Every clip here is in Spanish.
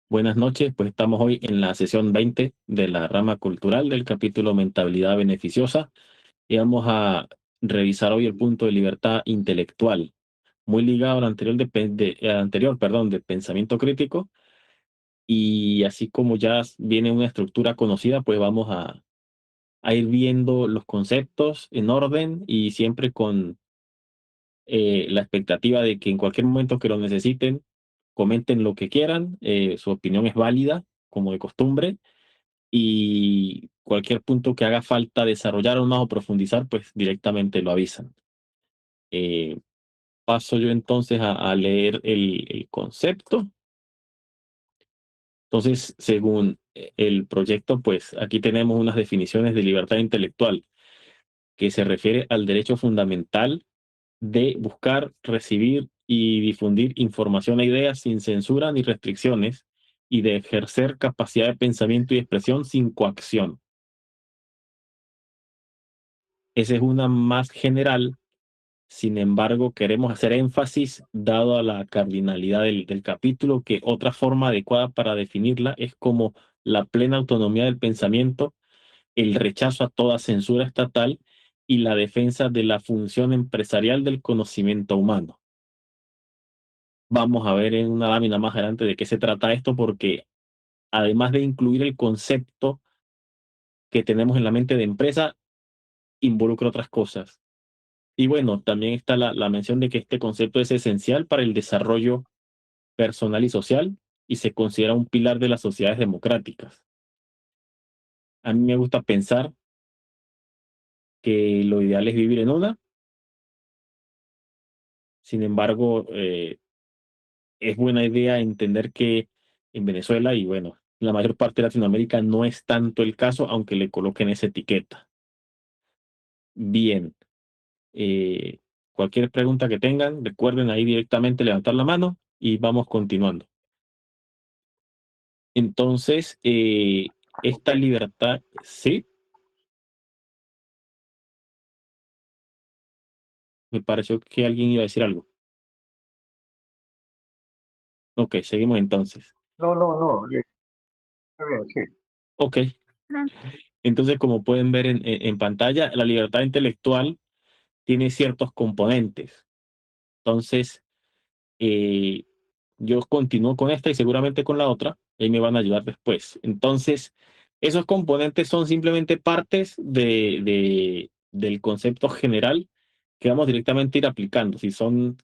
Buenas noches, pues estamos hoy en la sesión 20 de la rama cultural del capítulo Mentalidad Beneficiosa y vamos a revisar hoy el punto de libertad intelectual, muy ligado al anterior, al anterior, perdón, de pensamiento crítico. Y así como ya viene una estructura conocida, pues vamos a ir viendo los conceptos en orden y siempre con la expectativa de que en cualquier momento que lo necesiten, comenten lo que quieran, su opinión es válida, como de costumbre, y cualquier punto que haga falta desarrollar aún más o profundizar, pues directamente lo avisan. Eh, Paso yo entonces a leer el concepto. Entonces, según el proyecto, pues aquí tenemos unas definiciones de libertad intelectual que se refiere al derecho fundamental de buscar, recibir y difundir información e ideas sin censura ni restricciones y de ejercer capacidad de pensamiento y expresión sin coacción. Esa es una más general. Sin embargo, queremos hacer énfasis, dado a la cardinalidad del capítulo, que otra forma adecuada para definirla es como la plena autonomía del pensamiento, el rechazo a toda censura estatal y la defensa de la función empresarial del conocimiento humano. Vamos a ver en una lámina más adelante de qué se trata esto, porque además de incluir el concepto que tenemos en la mente de empresa, involucra otras cosas. Y bueno, también está la mención de que este concepto es esencial para el desarrollo personal y social y se considera un pilar de las sociedades democráticas. A mí me gusta pensar que lo ideal es vivir en una. Sin embargo, es buena idea entender que en Venezuela y bueno, la mayor parte de Latinoamérica no es tanto el caso, aunque le coloquen esa etiqueta. Bien, eh, cualquier pregunta que tengan, recuerden ahí directamente levantar la mano y vamos continuando. Entonces, esta libertad, sí, me pareció que alguien iba a decir algo. Ok, seguimos entonces. No, no, no, está bien, sí. Ok, entonces como pueden ver en pantalla, la libertad intelectual tiene ciertos componentes. Entonces, eh, yo continúo con esta y seguramente con la otra, y ahí me van a ayudar después. Entonces, esos componentes son simplemente partes del concepto general que vamos directamente a ir aplicando. Si son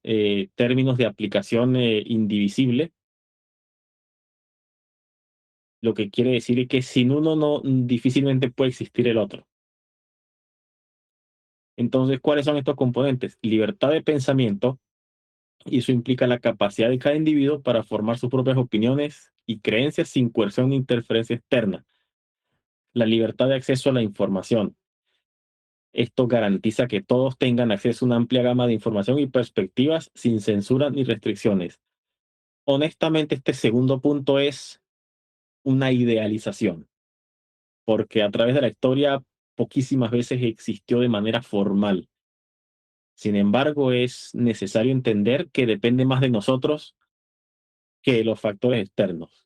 términos de aplicación indivisible, lo que quiere decir es que sin uno no difícilmente puede existir el otro. Entonces, ¿cuáles son estos componentes? Libertad de pensamiento, y eso implica la capacidad de cada individuo para formar sus propias opiniones y creencias sin coerción ni interferencia externa. La libertad de acceso a la información. Esto garantiza que todos tengan acceso a una amplia gama de información y perspectivas sin censura ni restricciones. Honestamente, este segundo punto es una idealización, porque a través de la historia poquísimas veces existió de manera formal. Sin embargo, es necesario entender que depende más de nosotros que de los factores externos.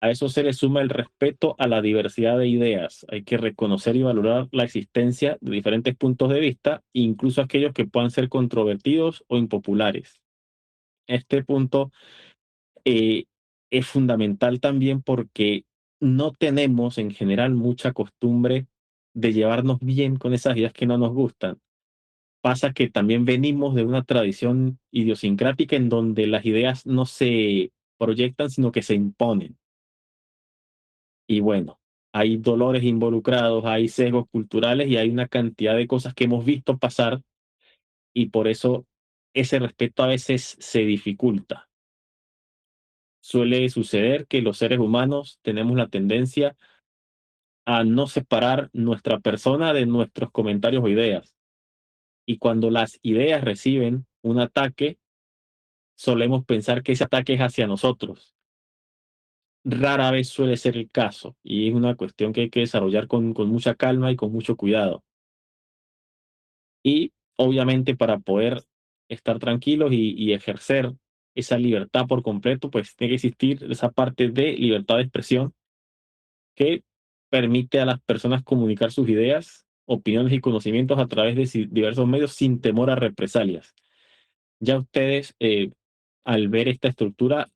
A eso se le suma el respeto a la diversidad de ideas. Hay que reconocer y valorar la existencia de diferentes puntos de vista, incluso aquellos que puedan ser controvertidos o impopulares. Este punto eh, es fundamental también porque no tenemos en general mucha costumbre de llevarnos bien con esas ideas que no nos gustan. Pasa que también venimos de una tradición idiosincrática en donde las ideas no se proyectan, sino que se imponen. Y bueno, hay dolores involucrados, hay sesgos culturales y hay una cantidad de cosas que hemos visto pasar y por eso ese respeto a veces se dificulta. Suele suceder que los seres humanos tenemos la tendencia a no separar nuestra persona de nuestros comentarios o ideas. Y cuando las ideas reciben un ataque, solemos pensar que ese ataque es hacia nosotros. Rara vez suele ser el caso y es una cuestión que hay que desarrollar con mucha calma y con mucho cuidado. Y obviamente para poder estar tranquilos y ejercer esa libertad por completo, pues tiene que existir esa parte de libertad de expresión que permite a las personas comunicar sus ideas, opiniones y conocimientos a través de diversos medios sin temor a represalias. Ya ustedes, al ver esta estructura,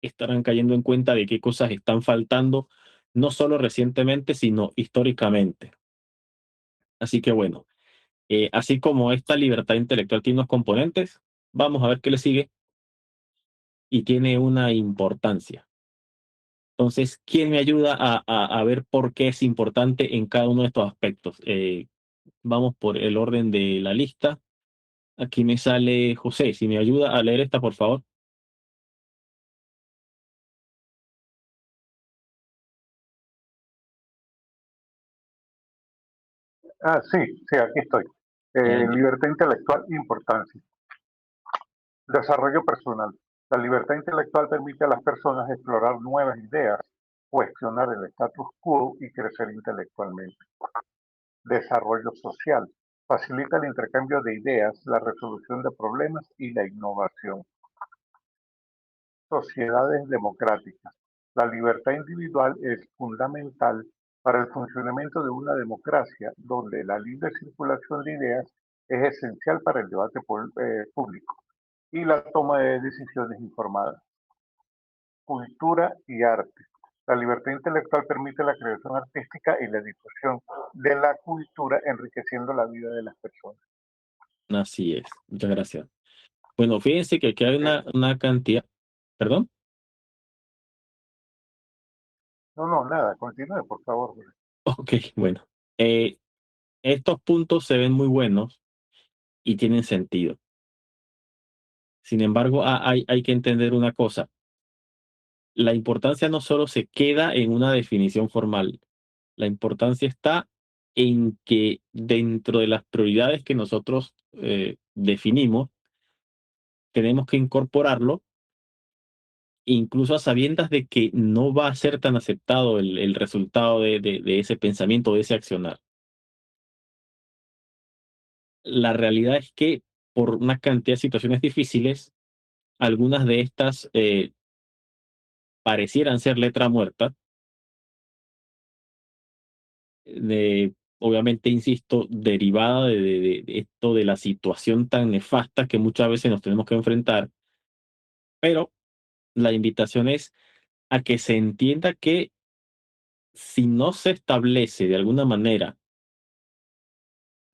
estarán cayendo en cuenta de qué cosas están faltando, no solo recientemente, sino históricamente. Así que bueno, así como esta libertad intelectual tiene unos componentes, vamos a ver qué le sigue y tiene una importancia. Entonces, ¿quién me ayuda a ver por qué es importante en cada uno de estos aspectos? Vamos por el orden de la lista. Aquí me sale José. Si me ayuda a leer esta, por favor. Sí, sí, aquí estoy. Adelante. Libertad intelectual, importancia. Desarrollo personal. La libertad intelectual permite a las personas explorar nuevas ideas, cuestionar el status quo y crecer intelectualmente. Desarrollo social. Facilita el intercambio de ideas, la resolución de problemas y la innovación. Sociedades democráticas. La libertad individual es fundamental para el funcionamiento de una democracia donde la libre circulación de ideas es esencial para el debate público y la toma de decisiones informadas. Cultura y arte. La libertad intelectual permite la creación artística y la difusión de la cultura, enriqueciendo la vida de las personas. Así es. Muchas gracias. Bueno, fíjense que aquí hay Sí. una cantidad. ¿Perdón? No, no, nada, continúe, por favor. Ok, bueno. Eh, Estos puntos se ven muy buenos y tienen sentido. Sin embargo, hay que entender una cosa. La importancia no solo se queda en una definición formal. La importancia está en que dentro de las prioridades que nosotros definimos, tenemos que incorporarlo, incluso a sabiendas de que no va a ser tan aceptado el resultado de ese pensamiento, de ese accionar. La realidad es que por una cantidad de situaciones difíciles, algunas de estas parecieran ser letra muerta, obviamente, insisto, derivada de esto, de la situación tan nefasta que muchas veces nos tenemos que enfrentar, pero la invitación es a que se entienda que si no se establece de alguna manera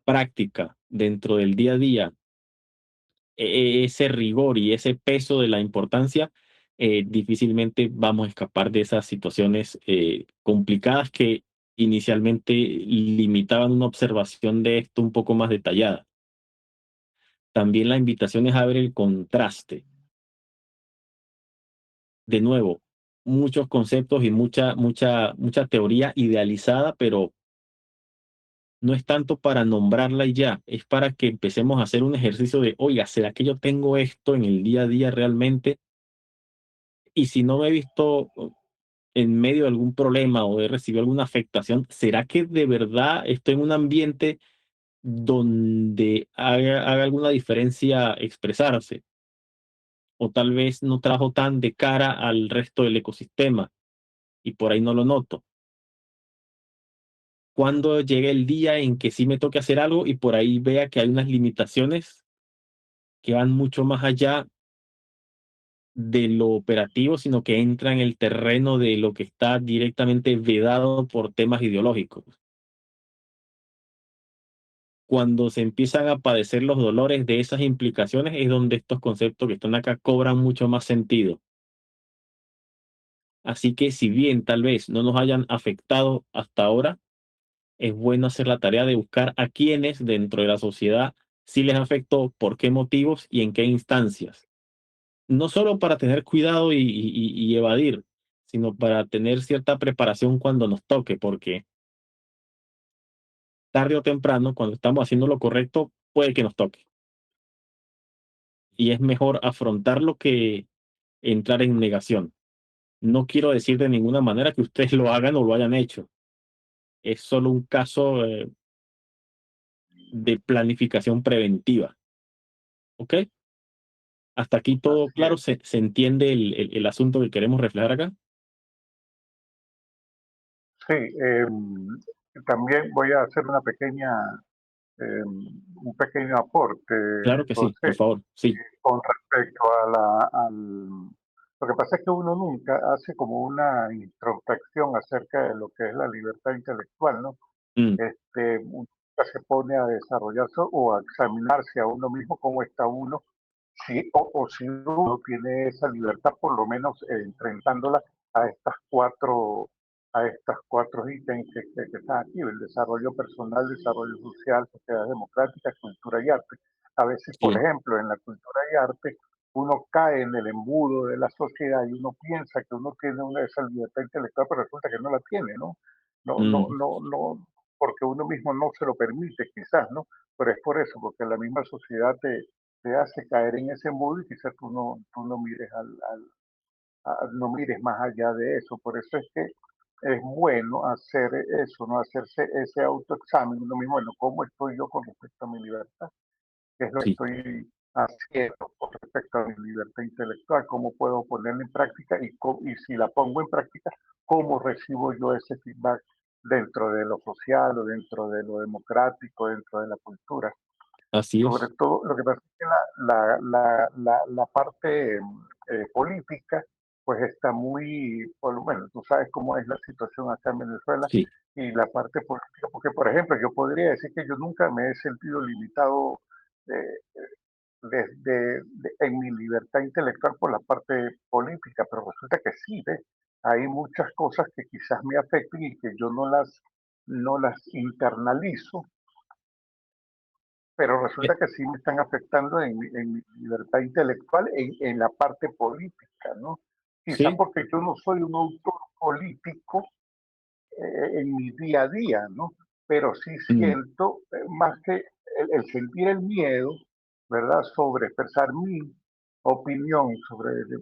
práctica dentro del día a día, ese rigor y ese peso de la importancia, difícilmente vamos a escapar de esas situaciones complicadas que inicialmente limitaban una observación de esto un poco más detallada. También la invitación es a ver el contraste. De nuevo, muchos conceptos y mucha teoría idealizada, pero no es tanto para nombrarla y ya, es para que empecemos a hacer un ejercicio de, oiga, ¿será que yo tengo esto en el día a día realmente? Y si no me he visto en medio de algún problema o he recibido alguna afectación, ¿será que de verdad estoy en un ambiente donde haga alguna diferencia expresarse? O tal vez no trabajo tan de cara al resto del ecosistema y por ahí no lo noto. Cuando llegue el día en que sí me toque hacer algo y por ahí vea que hay unas limitaciones que van mucho más allá de lo operativo, sino que entra en el terreno de lo que está directamente vedado por temas ideológicos. Cuando se empiezan a padecer los dolores de esas implicaciones es donde estos conceptos que están acá cobran mucho más sentido. Así que si bien tal vez no nos hayan afectado hasta ahora, es bueno hacer la tarea de buscar a quienes dentro de la sociedad sí les afectó, por qué motivos y en qué instancias. No solo para tener cuidado y evadir, sino para tener cierta preparación cuando nos toque, porque tarde o temprano, cuando estamos haciendo lo correcto, puede que nos toque. Y es mejor afrontarlo que entrar en negación. No quiero decir de ninguna manera que ustedes lo hagan o lo hayan hecho. Es solo un caso de planificación preventiva. ¿Ok? Hasta aquí todo así claro, es. se entiende el asunto que queremos reflejar acá. Sí, también voy a hacer un pequeño aporte, Claro que sí, por José, favor, sí, con respecto a lo que pasa es que uno nunca hace como una introspección acerca de lo que es la libertad intelectual, ¿no? mm, Uno nunca se pone a desarrollarse o a examinarse a uno mismo, cómo está uno, o si uno tiene esa libertad, por lo menos enfrentándola a estas cuatro ítems que están aquí: el desarrollo personal, desarrollo social, sociedad democrática, cultura y arte. A veces, por sí, ejemplo, en la cultura y arte, uno cae en el embudo de la sociedad y uno piensa que uno tiene esa libertad intelectual, pero resulta que no la tiene, ¿no? No, no, mm, no, no, porque uno mismo no se lo permite, quizás, ¿no? Pero es por eso, porque la misma sociedad te hace caer en ese embudo y quizás tú no mires no mires más allá de eso. Por eso es que es bueno hacer eso, no hacerse ese autoexamen uno mismo. Bueno, ¿cómo estoy yo con respecto a mi libertad? ¿Qué es lo que sí, estoy haciendo con respecto a mi libertad intelectual? ¿Cómo puedo ponerla en práctica? Y si la pongo en práctica, ¿cómo recibo yo ese feedback dentro de lo social o dentro de lo democrático, dentro de la cultura? así Sobre es, todo, lo que pasa es que la parte política, pues está muy, bueno, tú sabes cómo es la situación acá en Venezuela, sí, y la parte política, porque por ejemplo, yo podría decir que yo nunca me he sentido limitado eh, en mi libertad intelectual por la parte política, pero resulta que sí, ¿ves? Hay muchas cosas que quizás me afecten y que yo no las internalizo, pero eh, resulta que sí me están afectando en mi libertad intelectual en la parte política, ¿no? Quizás sí, porque yo no soy un autor político en mi día a día, ¿no? Pero sí mm, siento más que el sentir el miedo, ¿verdad? Sobre expresar mi opinión,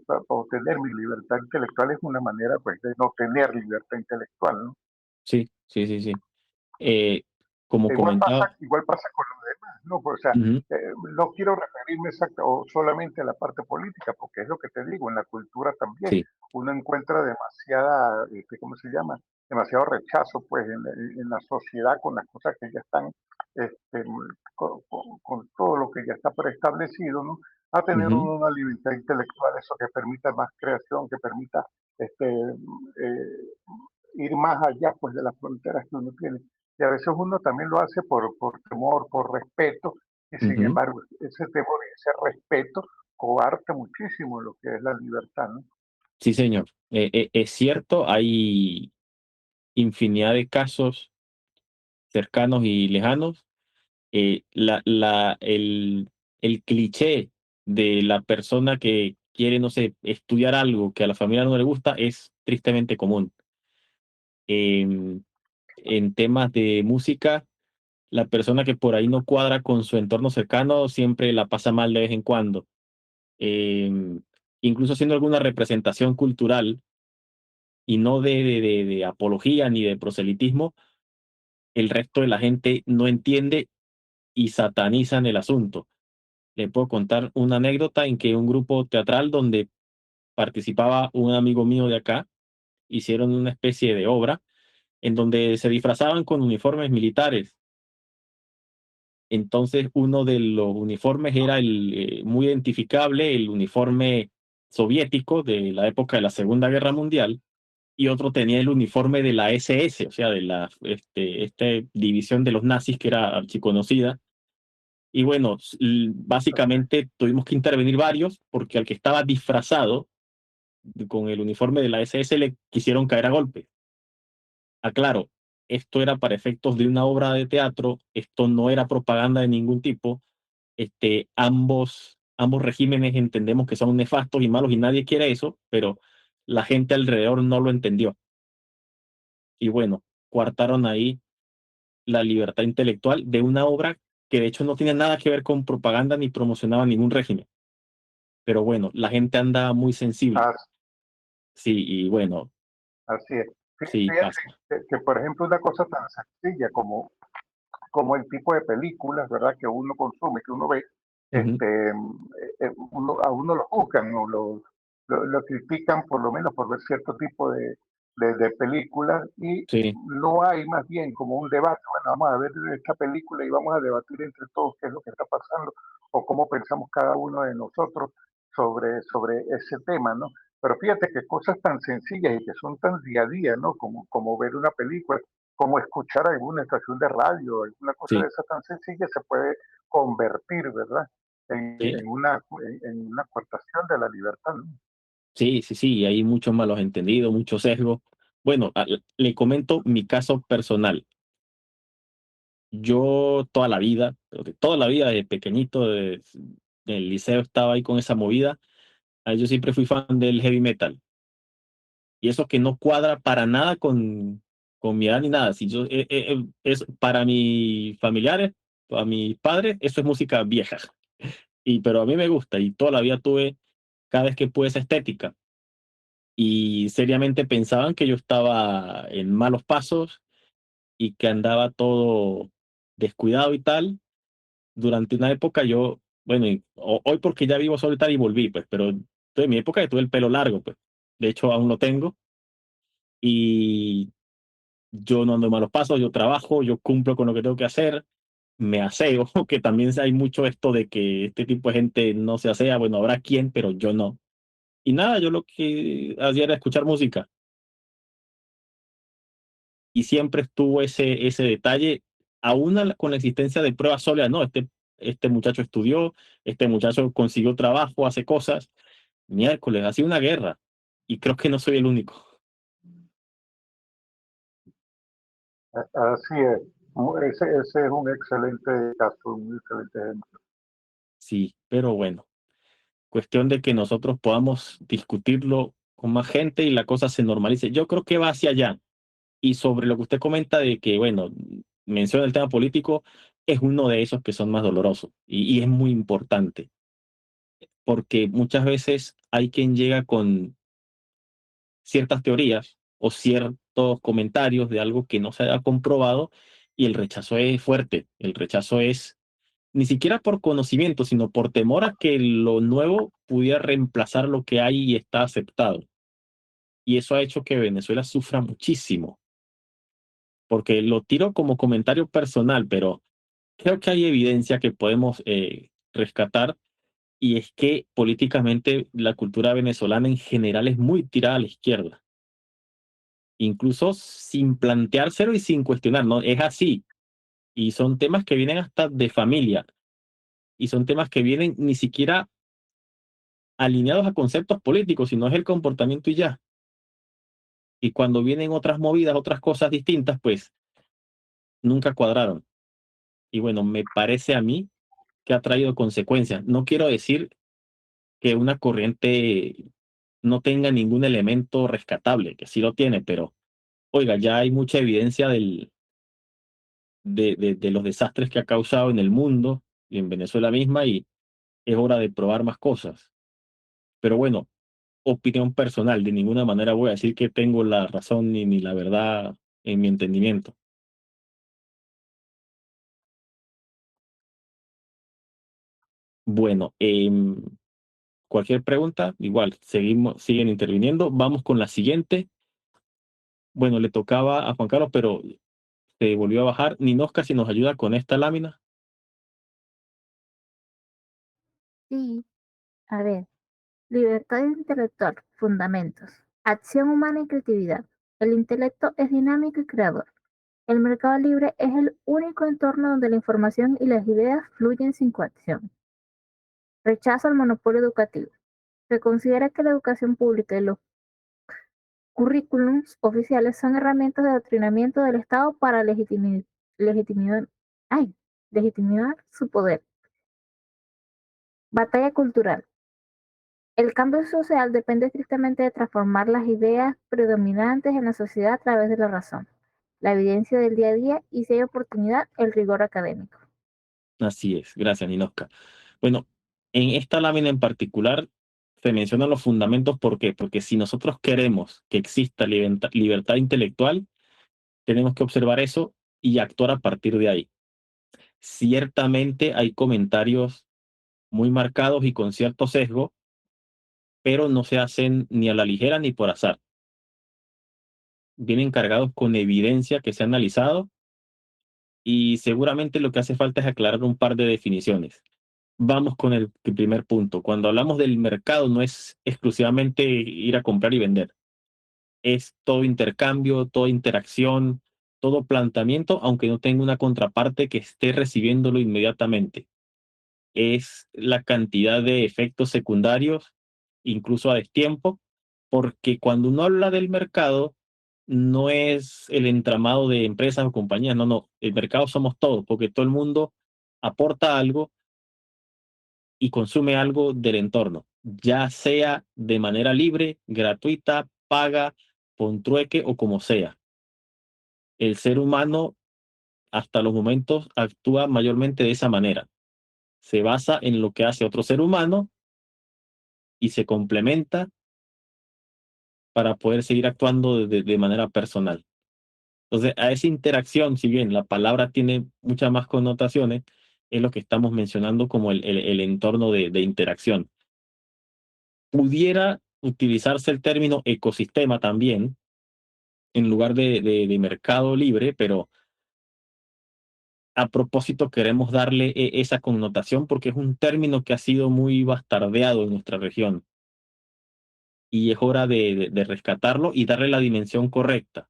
para obtener mi libertad intelectual es una manera, pues, de no tener libertad intelectual, ¿no? sí, sí, sí, sí. Eh, Como comentaba, Igual pasa con lo demás, ¿no? Pues, o sea, ujú, no quiero referirme o solamente a la parte política, porque es lo que te digo, en la cultura también sí, uno encuentra demasiada, ¿cómo se llama? Demasiado rechazo, pues, en la sociedad con las cosas que ya están, este, con todo lo que ya está preestablecido, ¿no? A tener ujú, una libertad intelectual, eso que permita más creación, que permita ir más allá, pues, de las fronteras que uno tiene. Y a veces uno también lo hace por temor, por respeto, y sin ujú. embargo ese temor y ese respeto coarta muchísimo lo que es la libertad, ¿no? Sí, señor. Es cierto, hay infinidad de casos cercanos y lejanos. El cliché de la persona que quiere, no sé, estudiar algo que a la familia no le gusta es tristemente común. Em, en temas de música, la persona que por ahí no cuadra con su entorno cercano siempre la pasa mal de vez en cuando. Em, Incluso haciendo alguna representación cultural y no de apología ni de proselitismo, el resto de la gente no entiende y satanizan el asunto. Le puedo contar una anécdota en que un grupo teatral donde participaba un amigo mío de acá, hicieron una especie de obra en donde se disfrazaban con uniformes militares. Entonces uno de los uniformes era muy identificable, el uniforme soviético de la época de la Segunda Guerra Mundial, y otro tenía el uniforme de la SS, o sea, de la división de los nazis que era archiconocida. Y bueno, básicamente tuvimos que intervenir varios porque al que estaba disfrazado con el uniforme de la SS le quisieron caer a golpe. Aclaro, esto era para efectos de una obra de teatro, esto no era propaganda de ningún tipo. Ambos regímenes entendemos que son nefastos y malos y nadie quiere eso, pero la gente alrededor no lo entendió. Y bueno, coartaron ahí la libertad intelectual de una obra que de hecho no tiene nada que ver con propaganda ni promocionaba ningún régimen. Pero bueno, la gente anda muy sensible. Así, Sí, y bueno, así es. sí, Fíjate pasa. por ejemplo, una cosa tan sencilla como el tipo de películas, ¿verdad?, que uno consume, que uno ve, Ujú. A uno lo juzgan o lo critican por lo menos por ver cierto tipo de películas y Sí, no hay más bien como un debate, bueno, vamos a ver esta película y vamos a debatir entre todos qué es lo que está pasando o cómo pensamos cada uno de nosotros sobre ese tema, ¿no? Pero fíjate que cosas tan sencillas y que son tan día a día, ¿no? Como ver una película, como escuchar alguna estación de radio, alguna cosa de sí, esa tan sencilla se puede convertir, ¿verdad? sí, En una coartación de la libertad, ¿no? sí, sí, sí, y hay muchos malos entendidos, mucho sesgo. Bueno, le comento mi caso personal. Yo toda la vida, pero de toda la vida, de pequeñito, del liceo estaba ahí con esa movida. Yo siempre fui fan del heavy metal. Y eso que no cuadra para nada con mi edad ni nada. Si yo, es, para mis familiares, para mis padres, eso es música vieja. Pero a mí me gusta y toda la vida tuve, cada vez que pude, esa estética. Y seriamente pensaban que yo estaba en malos pasos y que andaba todo descuidado y tal. Durante una época yo, bueno, hoy porque ya vivo solitario y volví, pues, pero en mi época tuve el pelo largo, pues. De hecho, aún lo tengo. Y yo no ando en malos pasos, yo trabajo, yo cumplo con lo que tengo que hacer, me aseo, que también hay mucho esto de que este tipo de gente no se asea, bueno, habrá quien, pero yo no. Y nada, yo lo que hacía era escuchar música y siempre estuvo ese detalle, aún con la existencia de pruebas sólidas, no, este muchacho estudió, este muchacho consiguió trabajo, hace cosas, miércoles, ha sido una guerra y creo que no soy el único. Así es. Ese es un excelente caso, un excelente ejemplo. Sí, pero bueno. Cuestión de que nosotros podamos discutirlo con más gente y la cosa se normalice. Yo creo que va hacia allá. Y sobre lo que usted comenta de que, bueno, menciona el tema político, es uno de esos que son más dolorosos y es muy importante, porque muchas veces hay quien llega con ciertas teorías o ciertos comentarios de algo que no se ha comprobado y el rechazo es fuerte, el rechazo es ni siquiera por conocimiento, sino por temor a que lo nuevo pudiera reemplazar lo que hay y está aceptado. Y eso ha hecho que Venezuela sufra muchísimo, porque lo tiro como comentario personal, pero creo que hay evidencia que podemos rescatar y es que políticamente la cultura venezolana en general es muy tirada a la izquierda, incluso sin planteárselo y sin cuestionar, ¿no? Es así. Y son temas que vienen hasta de familia y son temas que vienen ni siquiera alineados a conceptos políticos, sino es el comportamiento y ya. Y cuando vienen otras movidas, otras cosas distintas, pues nunca cuadraron. Y bueno, me parece a mí que ha traído consecuencias. No quiero decir que una corriente no tenga ningún elemento rescatable, que sí lo tiene, pero oiga, ya hay mucha evidencia de los desastres que ha causado en el mundo y en Venezuela misma y es hora de probar más cosas. Pero bueno, opinión personal, de ninguna manera voy a decir que tengo la razón ni la verdad en mi entendimiento. Bueno, cualquier pregunta, igual, siguen interviniendo. Vamos con la siguiente. Bueno, le tocaba a Juan Carlos, pero se volvió a bajar. Ninosca, si nos ayuda con esta lámina. Sí, a ver, libertad intelectual, fundamentos. Acción humana y creatividad. El intelecto es dinámico y creador. El mercado libre es el único entorno donde la información y las ideas fluyen sin coacción. Rechazo al monopolio educativo. Se considera que la educación pública y los currículums oficiales son herramientas de adoctrinamiento del Estado para legitimidad, legitimar su poder. Batalla cultural. El cambio social depende estrictamente de transformar las ideas predominantes en la sociedad a través de la razón, la evidencia del día a día y, si hay oportunidad, el rigor académico. Así es, gracias, Ninosca. Bueno, en esta lámina en particular se mencionan los fundamentos. ¿Por qué? Porque si nosotros queremos que exista libertad intelectual, tenemos que observar eso y actuar a partir de ahí. Ciertamente hay comentarios muy marcados y con cierto sesgo, pero no se hacen ni a la ligera ni por azar. Vienen cargados con evidencia que se ha analizado y seguramente lo que hace falta es aclarar un par de definiciones. Vamos con el primer punto. Cuando hablamos del mercado, no es exclusivamente ir a comprar y vender. Es todo intercambio, toda interacción, todo planteamiento, aunque no tenga una contraparte que esté recibiéndolo inmediatamente. Es la cantidad de efectos secundarios, incluso a destiempo, porque cuando uno habla del mercado, no es el entramado de empresas o compañías, no, no, el mercado somos todos, porque todo el mundo aporta algo y consume algo del entorno, ya sea de manera libre, gratuita, paga, con trueque o como sea. El ser humano hasta los momentos actúa mayormente de esa manera. Se basa en lo que hace otro ser humano y se complementa para poder seguir actuando de manera personal. Entonces, a esa interacción, si bien la palabra tiene muchas más connotaciones, es lo que estamos mencionando como el entorno de interacción. Pudiera utilizarse el término ecosistema también, en lugar de mercado libre, pero a propósito queremos darle esa connotación porque es un término que ha sido muy bastardeado en nuestra región y es hora de rescatarlo y darle la dimensión correcta,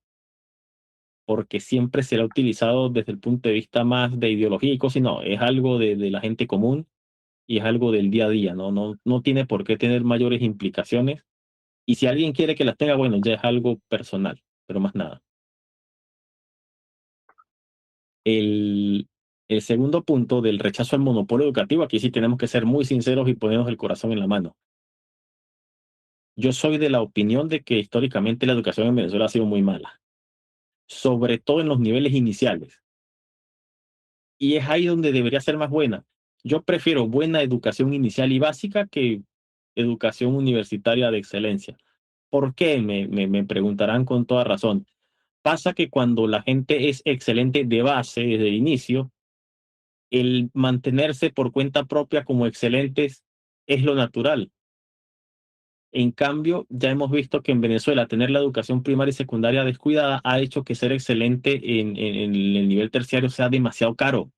porque siempre se lo ha utilizado desde el punto de vista más de ideología y cosas, y no, es algo de la gente común y es algo del día a día, ¿no? No tiene por qué tener mayores implicaciones. Y si alguien quiere que las tenga, bueno, ya es algo personal, pero más nada. El, el segundo punto del rechazo al monopolio educativo, aquí sí tenemos que ser muy sinceros y ponernos el corazón en la mano. Yo soy de la opinión de que históricamente la educación en Venezuela ha sido muy mala, sobre todo en los niveles iniciales. Y es ahí donde debería ser más buena. Yo prefiero buena educación inicial y básica que educación universitaria de excelencia. ¿Por qué? Me preguntarán con toda razón. Pasa que cuando la gente es excelente de base, desde el inicio, el mantenerse por cuenta propia como excelentes es lo natural. En cambio, ya hemos visto que en Venezuela tener la educación primaria y secundaria descuidada ha hecho que ser excelente en el nivel terciario sea demasiado caro,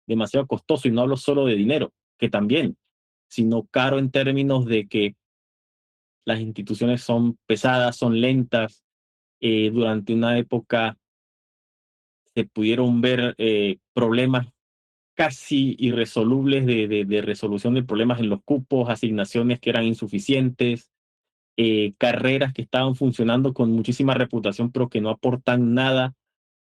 demasiado costoso, y no hablo solo de dinero, que también, sino caro en términos de que las instituciones son pesadas, son lentas. Durante una época se pudieron ver problemas casi irresolubles de resolución de problemas en los cupos, asignaciones que eran insuficientes, carreras que estaban funcionando con muchísima reputación, pero que no aportan nada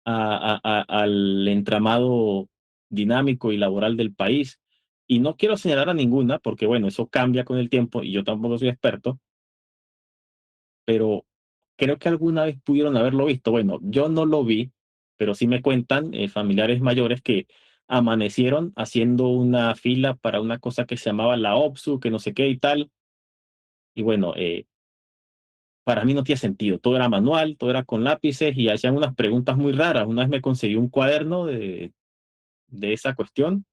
al entramado dinámico y laboral del país. Y no quiero señalar a ninguna, porque bueno, eso cambia con el tiempo y yo tampoco soy experto, pero creo que alguna vez pudieron haberlo visto. Bueno, yo no lo vi, pero sí me cuentan familiares mayores que amanecieron haciendo una fila para una cosa que se llamaba la OPSU, que no sé qué y tal. Y bueno, para mí no tiene sentido. Todo era manual, todo era con lápices y hacían unas preguntas muy raras. Una vez me conseguí un cuaderno de esa cuestión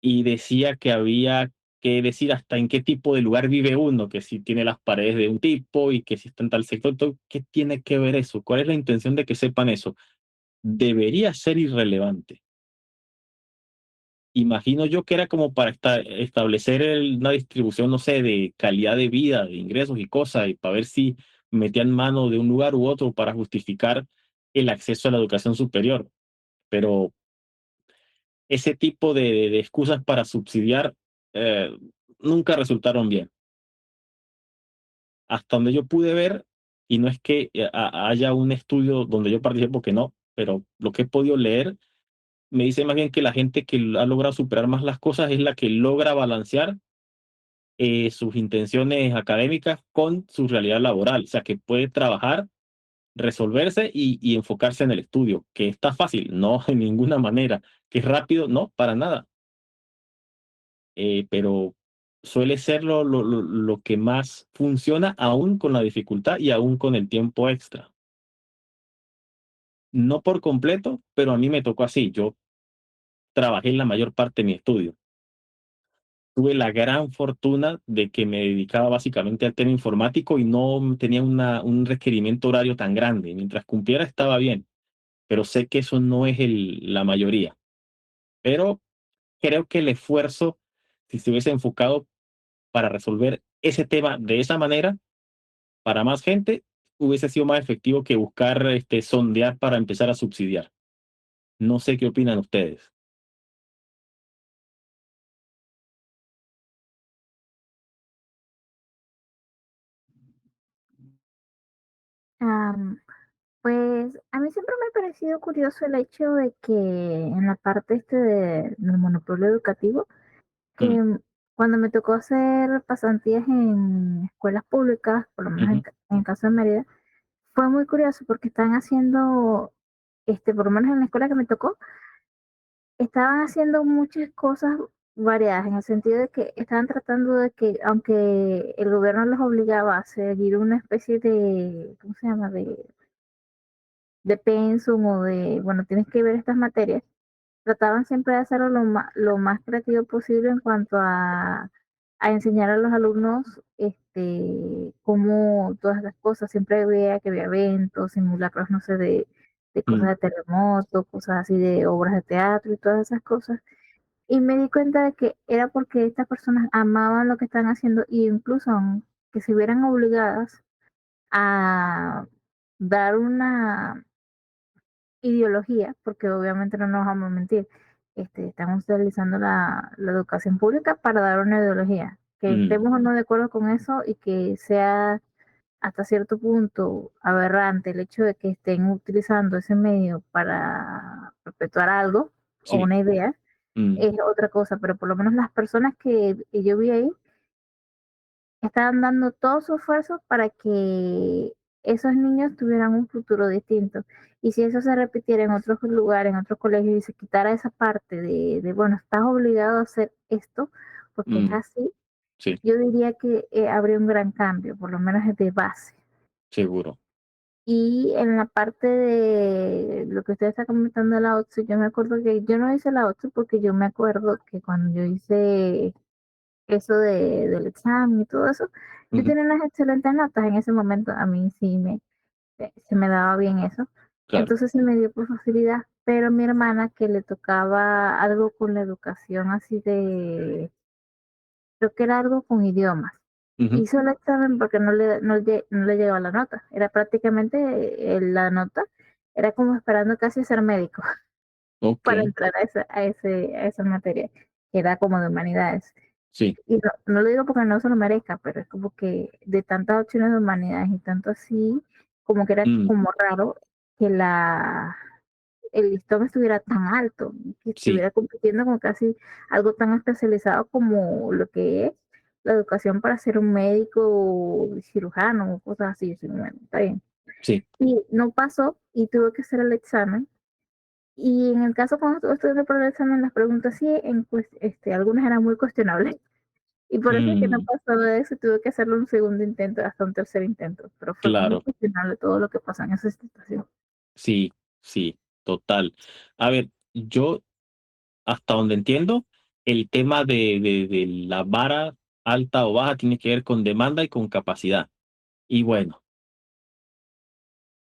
y decía que había que decir hasta en qué tipo de lugar vive uno, que si tiene las paredes de un tipo y que si está en tal sector. ¿Qué tiene que ver eso? ¿Cuál es la intención de que sepan eso? Debería ser irrelevante. Imagino yo que era como para establecer una distribución, no sé, de calidad de vida, de ingresos y cosas, y para ver si metían mano de un lugar u otro para justificar el acceso a la educación superior. Pero ese tipo de excusas para subsidiar eh, nunca resultaron bien. Hasta donde yo pude ver, y no es que haya un estudio donde yo participé, porque no, pero lo que he podido leer me dice más bien que la gente que ha logrado superar más las cosas es la que logra balancear sus intenciones académicas con su realidad laboral, o sea, que puede trabajar, resolverse y enfocarse en el estudio, que está fácil, no de ninguna manera, que es rápido, no, para nada. Pero suele ser lo que más funciona aún con la dificultad y aún con el tiempo extra. No por completo, pero a mí me tocó así. Yo trabajé en la mayor parte de mi estudio. tuve la gran fortuna de que me dedicaba básicamente al tema informático y no tenía un requerimiento horario tan grande. Mientras cumpliera estaba bien, pero sé que eso no es la mayoría. Pero creo que el esfuerzo, si se hubiese enfocado para resolver ese tema de esa manera, para más gente, hubiese sido más efectivo que buscar sondear para empezar a subsidiar. No sé qué opinan ustedes. Am, pues a mí siempre me ha parecido curioso el hecho de que en la parte del monopolio educativo, que Mm, cuando me tocó hacer pasantías en escuelas públicas, por lo menos ujú, en caso de Mérida, fue muy curioso porque están haciendo, por lo menos en la escuela que me tocó, estaban haciendo muchas cosas variadas, en el sentido de que estaban tratando de que, aunque el gobierno los obligaba a seguir una especie de, ¿cómo se llama? De pensum o de, bueno, tienes que ver estas materias, trataban siempre de hacerlo lo más creativo posible en cuanto a enseñar a los alumnos cómo todas las cosas. Siempre veía que había eventos, simulacros, no sé, de cosas mm, de terremotos, cosas así de obras de teatro y todas esas cosas. Y me di cuenta de que era porque estas personas amaban lo que están haciendo e incluso que se vieran obligadas a dar una ideología, porque obviamente no nos vamos a mentir, estamos utilizando la educación pública para dar una ideología, que mm, estemos o no de acuerdo con eso y que sea hasta cierto punto aberrante el hecho de que estén utilizando ese medio para perpetuar algo o sí, una idea, mm, es otra cosa, pero por lo menos las personas que yo vi ahí estaban dando todo su esfuerzo para que esos niños tuvieran un futuro distinto. Y si eso se repitiera en otros lugares, en otros colegios, y se quitara esa parte bueno, estás obligado a hacer esto, porque es mm, así, sí, yo diría que habría un gran cambio, por lo menos de base. seguro. Y en la parte de lo que usted está comentando de la OTSU, yo me acuerdo que yo no hice la OTSU porque yo me acuerdo que cuando yo hice eso del examen y todo eso, yo Ujú, tenía unas excelentes notas en ese momento, a mí sí se me daba bien eso, claro. entonces se me dio por facilidad, pero mi hermana que le tocaba algo con la educación así creo que era algo con idiomas, Ujú, hizo el examen porque no le llegaba la nota, era prácticamente la nota, era como esperando casi ser médico ok, para entrar a esa materia, que era como de humanidades. sí. Y no lo digo porque no se lo merezca, pero es como que de tantas opciones de humanidades y tanto así, como que era Mm, como raro que el listón estuviera tan alto, que sí, estuviera compitiendo con casi algo tan especializado como lo que es la educación para ser un médico o cirujano o cosas así. Sí, bueno, está bien. sí. Y no pasó y tuve que hacer el examen. Y en el caso cuando estuve estudiando por el examen, las preguntas sí, algunas eran muy cuestionables. Y por eso es que no Mm, pasó de eso, tuve que hacerlo un segundo intento, hasta un tercer intento, pero fue muy claro, cuestionable todo lo que pasó en esa situación. sí, sí, total. A ver, yo hasta donde entiendo, el tema de la vara alta o baja tiene que ver con demanda y con capacidad. Y bueno,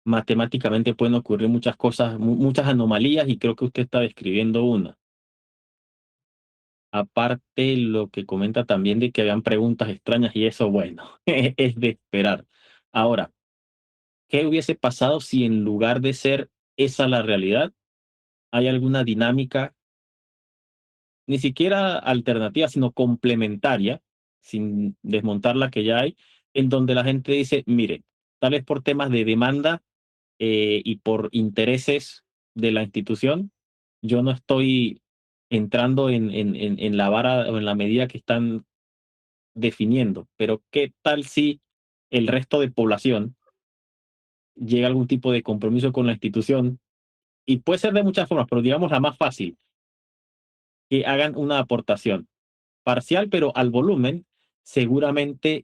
matemáticamente pueden ocurrir muchas cosas, muchas anomalías y creo que usted está describiendo una. Aparte, lo que comenta también de que habían preguntas extrañas y eso, bueno, es de esperar. Ahora, ¿qué hubiese pasado si en lugar de ser esa la realidad, hay alguna dinámica, ni siquiera alternativa, sino complementaria, sin desmontar la que ya hay, en donde la gente dice, mire, tal vez por temas de demanda y por intereses de la institución, yo no estoy entrando en la vara o en la medida que están definiendo, pero ¿qué tal si el resto de población llega a algún tipo de compromiso con la institución? Y puede ser de muchas formas, pero digamos la más fácil, que hagan una aportación parcial, pero al volumen, seguramente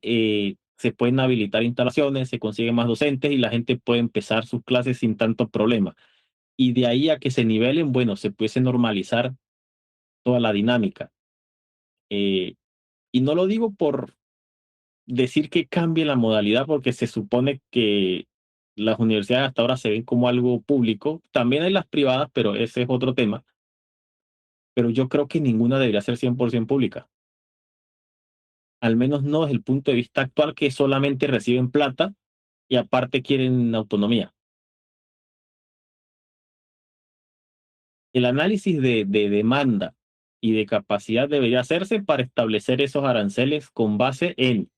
se pueden habilitar instalaciones, se consiguen más docentes y la gente puede empezar sus clases sin tanto problema. Y de ahí a que se nivelen, bueno, se pudiese normalizar toda la dinámica. Y no lo digo por decir que cambie la modalidad, porque se supone que las universidades hasta ahora se ven como algo público. También hay las privadas, pero ese es otro tema. Pero yo creo que ninguna debería ser 100% pública. Al menos no desde el punto de vista actual, que solamente reciben plata y aparte quieren autonomía. El análisis de demanda y de capacidad debería hacerse para establecer esos aranceles con base en,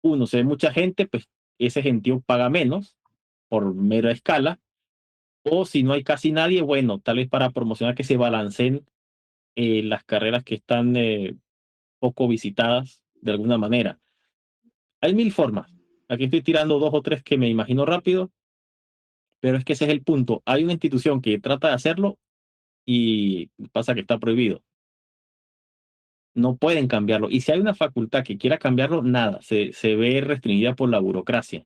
uno, si hay mucha gente, pues ese gentío paga menos por mera escala, o si no hay casi nadie, bueno, tal vez para promocionar que se balanceen las carreras que están poco visitadas de alguna manera. Hay mil formas. Aquí estoy tirando dos o tres que me imagino rápido, pero es que ese es el punto. Hay una institución que trata de hacerlo y pasa que está prohibido. No pueden cambiarlo. Y si hay una facultad que quiera cambiarlo, nada, se ve restringida por la burocracia.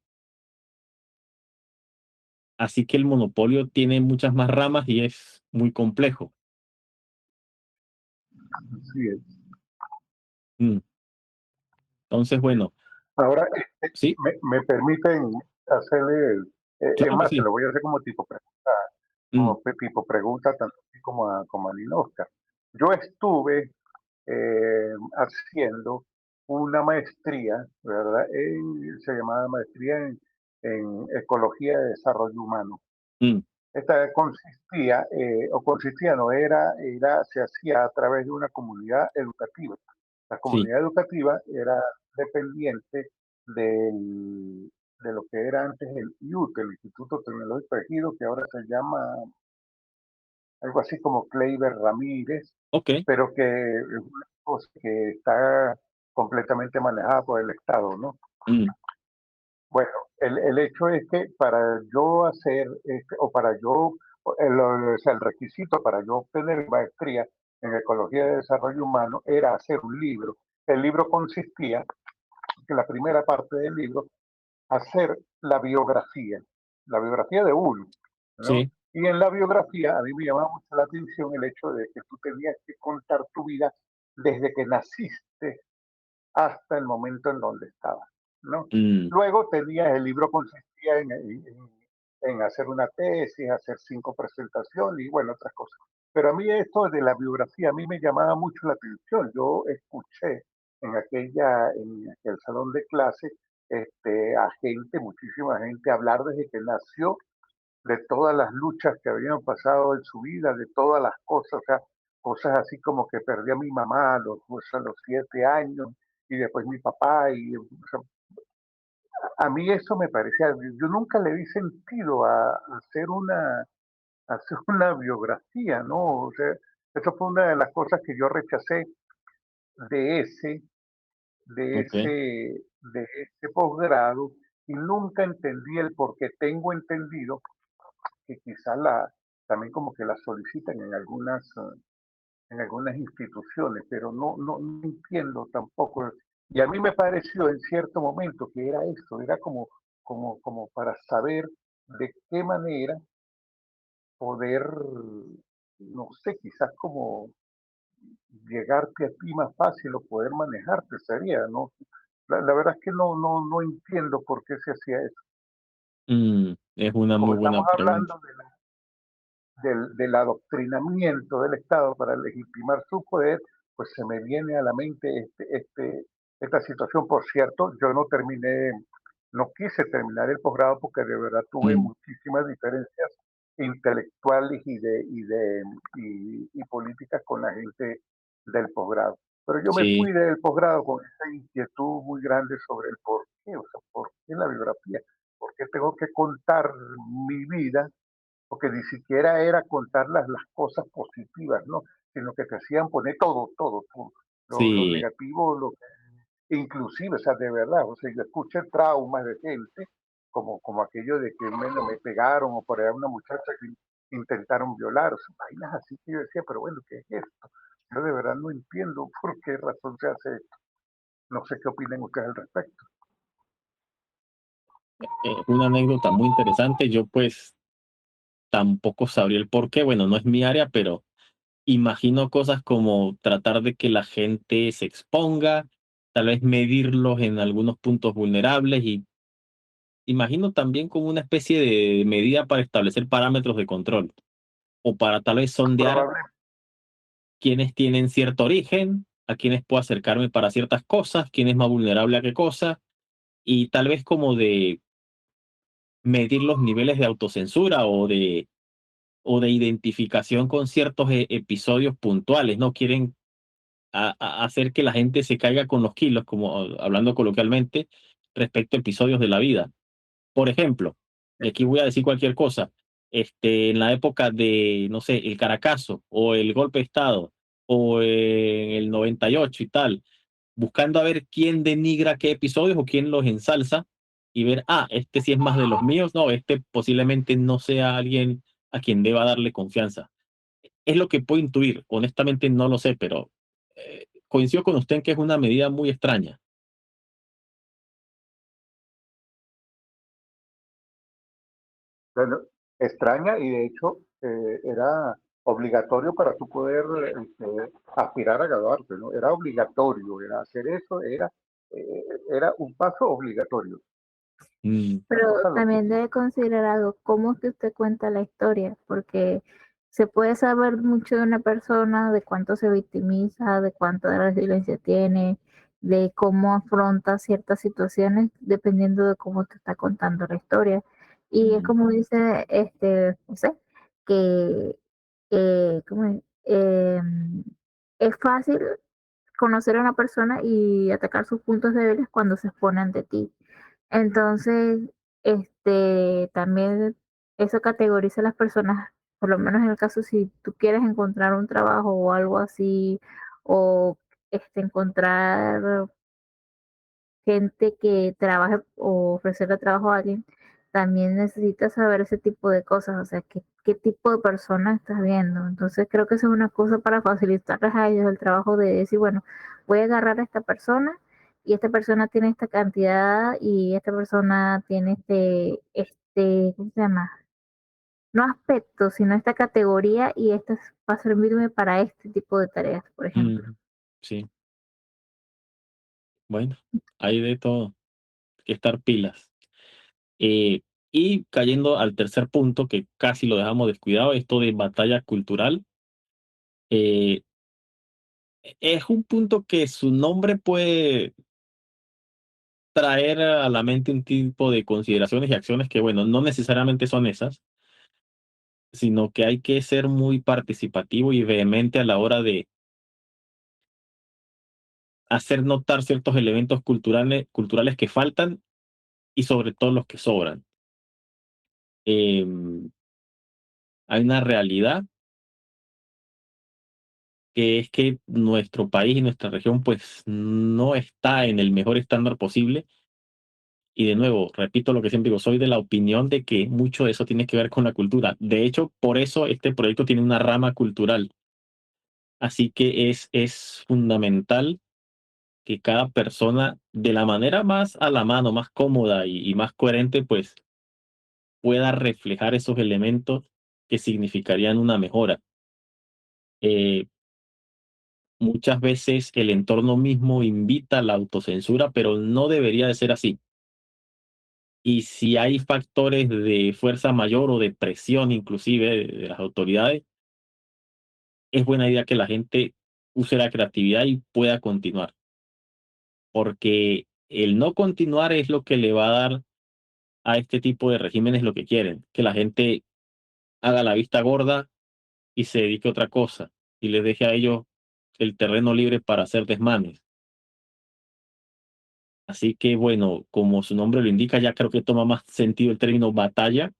Así que el monopolio tiene muchas más ramas y es muy complejo. Así es. Mm. Entonces, bueno, Ahora, sí, me permiten hacerle, es claro que más, se sí. lo voy a hacer Mm, como tipo pregunta, tanto a ti como a Linosca. Yo estuve haciendo una maestría, ¿verdad? Se llamaba maestría en Ecología de Desarrollo Humano. mm, Esta consistía, no se hacía a través de una comunidad educativa. La sí, comunidad educativa era dependiente de lo que era antes el IUT, el Instituto Tecnológico de Ejido, que ahora se llama algo así como Kleiber Ramírez, ok. pero que es una cosa que está completamente manejada por el Estado, ¿no? Mm, Bueno, el hecho es que para yo hacer, o para yo, o sea, el requisito para yo obtener maestría en Ecología de Desarrollo Humano era hacer un libro. El libro consistía, que la primera parte del libro, hacer la biografía de uno, ¿no? sí. Y en la biografía a mí me llamaba mucho la atención el hecho de que tú tenías que contar tu vida desde que naciste hasta el momento en donde estabas, ¿no? Mm, Luego tenías, el libro consistía en hacer una tesis, hacer 5 presentaciones y bueno, otras cosas. Pero a mí esto de la biografía, a mí me llamaba mucho la atención. Yo escuché en aquel salón de clase, a gente, muchísima gente, hablar desde que nació, de todas las luchas que habían pasado en su vida, de todas las cosas, o sea, cosas así como que perdí a mi mamá a los 7 años y después mi papá, o sea, a mí eso me parecía, yo nunca le di sentido a hacer una biografía, ¿no? O sea, eso fue una de las cosas que yo rechacé de ese, de ok. ese, de ese posgrado y nunca entendí el por qué. Tengo entendido que quizás también como que la solicitan en algunas instituciones, pero no entiendo tampoco. Y a mí me pareció en cierto momento que era eso, era como para saber de qué manera poder, no sé, quizás como llegarte a ti más fácil o poder manejarte sería, ¿no? La verdad es que no entiendo por qué se hacía eso. Es una Como muy buena estamos pregunta. hablando del adoctrinamiento del Estado para legitimar su poder, pues se me viene a la mente esta situación. Por cierto, yo no quise terminar el posgrado porque de verdad tuve Mm, muchísimas diferencias intelectuales y políticas con la gente del posgrado. Pero yo me sí, fui del posgrado con esa inquietud muy grande sobre el por qué, o sea, por qué la biografía, por qué tengo que contar mi vida, porque ni siquiera era contar las cosas positivas, ¿no? Sino que te hacían poner todo, lo sí, negativo, inclusive, o sea, de verdad, o sea, yo escuché traumas de gente, como aquello de que me pegaron o por ahí una muchacha que intentaron violar, o sea, vainas así que yo decía, pero bueno, ¿qué es esto? Yo de verdad no entiendo por qué razón se hace esto. No sé qué opinan ustedes al respecto. una anécdota muy interesante. Yo pues tampoco sabría el por qué. Bueno, no es mi área, pero imagino cosas como tratar de que la gente se exponga, tal vez medirlos en algunos puntos vulnerables y imagino también como una especie de medida para establecer parámetros de control o para tal vez sondear Probable, quiénes tienen cierto origen, a quiénes puedo acercarme para ciertas cosas, quién es más vulnerable a qué cosa, y tal vez como de medir los niveles de autocensura o de identificación con ciertos episodios puntuales, ¿no? Quieren hacer que la gente se caiga con los kilos, como hablando coloquialmente, respecto a episodios de la vida. Por ejemplo, y aquí voy a decir cualquier cosa, en la época de, no sé, el Caracazo o el golpe de Estado o en el 98 y tal, buscando a ver quién denigra qué episodios o quién los ensalza y ver, este sí es más de los míos, no, este posiblemente no sea alguien a quien deba darle confianza. Es lo que puedo intuir, honestamente no lo sé, pero coincido con usted en que es una medida muy extraña. bueno, extraña y de hecho era obligatorio para tú poder aspirar a graduarte, ¿no? Era obligatorio, era hacer eso, era un paso obligatorio. Mm, Una Pero cosa también loquísima. debe considerar algo, cómo es que usted cuenta la historia, porque se puede saber mucho de una persona, de cuánto se victimiza, de cuánta resiliencia tiene, de cómo afronta ciertas situaciones, dependiendo de cómo te está contando la historia. Y es mm, como dice, no sé, que, ¿cómo es fácil conocer a una persona y atacar sus puntos débiles cuando se expone ante ti. Entonces, también eso categoriza a las personas, por lo menos en el caso si tú quieres encontrar un trabajo o algo así, o encontrar gente que trabaje o ofrecerle trabajo a alguien, también necesitas saber ese tipo de cosas, o sea, qué tipo de persona estás viendo. Entonces creo que eso es una cosa para facilitarles a ellos el trabajo de decir, bueno, voy a agarrar a esta persona y esta persona tiene esta cantidad y esta persona tiene ¿cómo se llama? No aspecto, sino esta categoría y esta va a servirme para este tipo de tareas, por ejemplo. mm, sí, bueno, hay de todo, hay que estar pilas. Eh, y cayendo al tercer punto, que casi lo dejamos descuidado, esto de batalla cultural, eh, es un punto que su nombre puede traer a la mente un tipo de consideraciones y acciones que, bueno, no necesariamente son esas, sino que hay que ser muy participativo y vehemente a la hora de hacer notar ciertos elementos culturales que faltan y sobre todo los que sobran. Em, Hay una realidad que es que nuestro país y nuestra región pues no está en el mejor estándar posible. Y de nuevo, repito lo que siempre digo, soy de la opinión de que mucho de eso tiene que ver con la cultura. De hecho, por eso este proyecto tiene una rama cultural. Así que es fundamental que cada persona, de la manera más a la mano, más cómoda y más coherente, pues pueda reflejar esos elementos que significarían una mejora. Eh, Muchas veces el entorno mismo invita a la autocensura, pero no debería de ser así. Y si hay factores de fuerza mayor o de presión inclusive de las autoridades, es buena idea que la gente use la creatividad y pueda continuar, porque el no continuar es lo que le va a dar a este tipo de regímenes lo que quieren, que la gente haga la vista gorda y se dedique a otra cosa y les deje a ellos el terreno libre para hacer desmanes. Así que bueno, como su nombre lo indica, ya creo que toma más sentido el término batalla.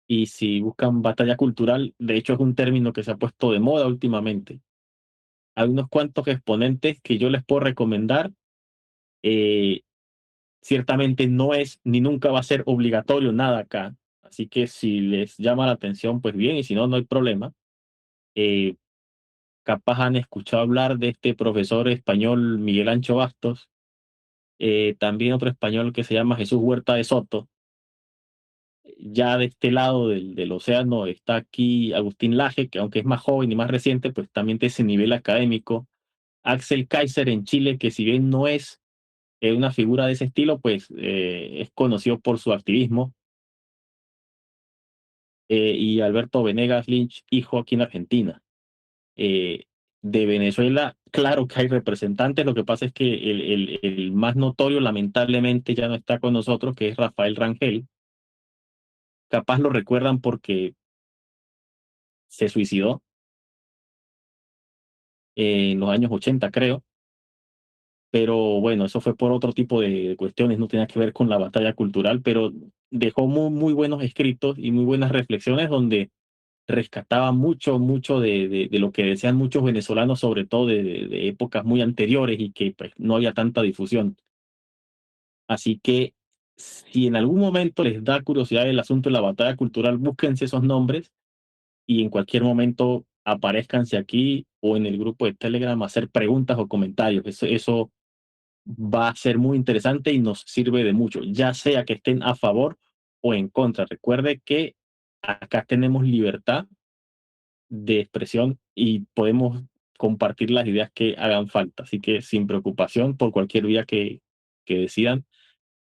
Y si buscan batalla cultural, de hecho es un término que se ha puesto de moda últimamente. Hay unos cuantos exponentes que yo les puedo recomendar. Eh, Ciertamente no es ni nunca va a ser obligatorio nada acá. Así que si les llama la atención, pues bien, y si no, no hay problema. Eh, Capaz han escuchado hablar de este profesor español Miguel Ancho Bastos, también otro español que se llama Jesús Huerta de Soto. Ya de este lado del océano está aquí Agustín Laje, que aunque es más joven y más reciente, pues también tiene ese nivel académico. Axel Kaiser en Chile, que si bien no es una figura de ese estilo, pues es conocido por su activismo, y Alberto Venegas Lynch, hijo aquí en Argentina. Eh, de Venezuela, claro que hay representantes, lo que pasa es que el más notorio lamentablemente ya no está con nosotros, que es Rafael Rangel. Capaz lo recuerdan porque se suicidó en los años 80, creo, pero bueno, eso fue por otro tipo de cuestiones, no tenía que ver con la batalla cultural, pero dejó muy, muy buenos escritos y muy buenas reflexiones donde rescataba mucho, mucho de lo que decían muchos venezolanos, sobre todo de épocas muy anteriores y que pues, no había tanta difusión. Así que si en algún momento les da curiosidad el asunto de la batalla cultural, búsquense esos nombres y en cualquier momento aparezcanse aquí o en el grupo de Telegram a hacer preguntas o comentarios. Eso va a ser muy interesante y nos sirve de mucho, ya sea que estén a favor o en contra. Recuerde que acá tenemos libertad de expresión y podemos compartir las ideas que hagan falta. Así que sin preocupación por cualquier vía que decidan,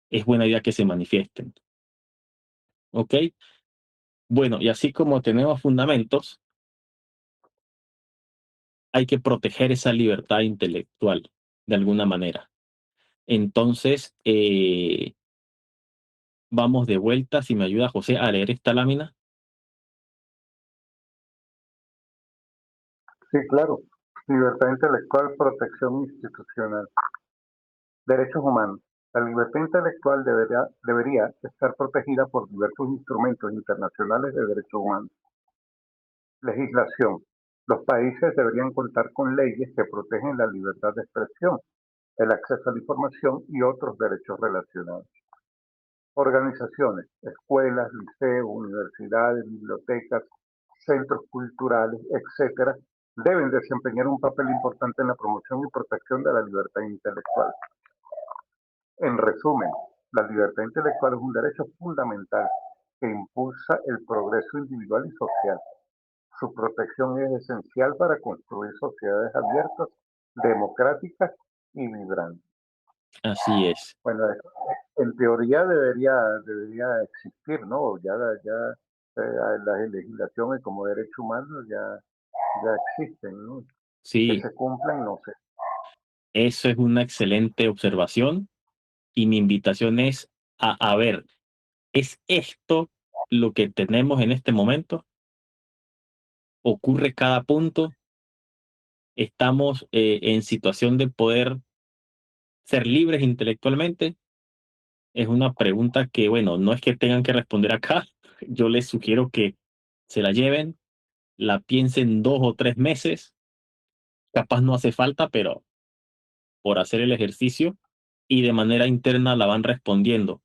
es buena idea que se manifiesten. ¿Ok? Bueno, y así como tenemos fundamentos, hay que proteger esa libertad intelectual de alguna manera. Entonces, vamos de vuelta, si me ayuda José a leer esta lámina. Sí, claro. Libertad intelectual, protección institucional. Derechos humanos. La libertad intelectual debería estar protegida por diversos instrumentos internacionales de derechos humanos. Legislación. Los países deberían contar con leyes que protegen la libertad de expresión, el acceso a la información y otros derechos relacionados. Organizaciones, escuelas, liceos, universidades, bibliotecas, centros culturales, etcétera, deben desempeñar un papel importante en la promoción y protección de la libertad intelectual. En resumen, la libertad intelectual es un derecho fundamental que impulsa el progreso individual y social. Su protección es esencial para construir sociedades abiertas, democráticas y vibrantes. Así es. Bueno, en teoría debería existir, ¿no? Ya las legislaciones como derechos humanos ya existen, ¿no? Que Sí, se cumplan, no sé. eso es una excelente observación y mi invitación es a ver, ¿es esto lo que tenemos en este momento? ¿Ocurre cada punto? ¿Estamos en situación de poder ser libres intelectualmente? Es una pregunta que, bueno, no es que tengan que responder acá. Yo les sugiero que se la lleven, la piensen 2 o 3 meses. Capaz no hace falta, pero por hacer el ejercicio y de manera interna la van respondiendo.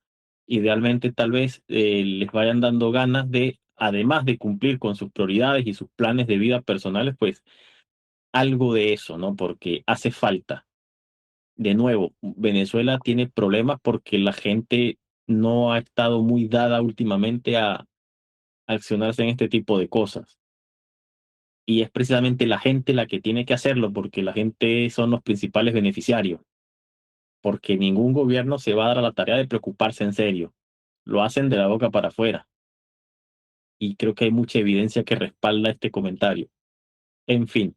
Idealmente, tal vez les vayan dando ganas de, además de cumplir con sus prioridades y sus planes de vida personales, pues algo de eso, ¿no? Porque hace falta. De nuevo, Venezuela tiene problemas porque la gente no ha estado muy dada últimamente a accionarse en este tipo de cosas. Y es precisamente la gente la que tiene que hacerlo porque la gente son los principales beneficiarios, porque ningún gobierno se va a dar a la tarea de preocuparse en serio. Lo hacen de la boca para afuera. Y creo que hay mucha evidencia que respalda este comentario. En fin,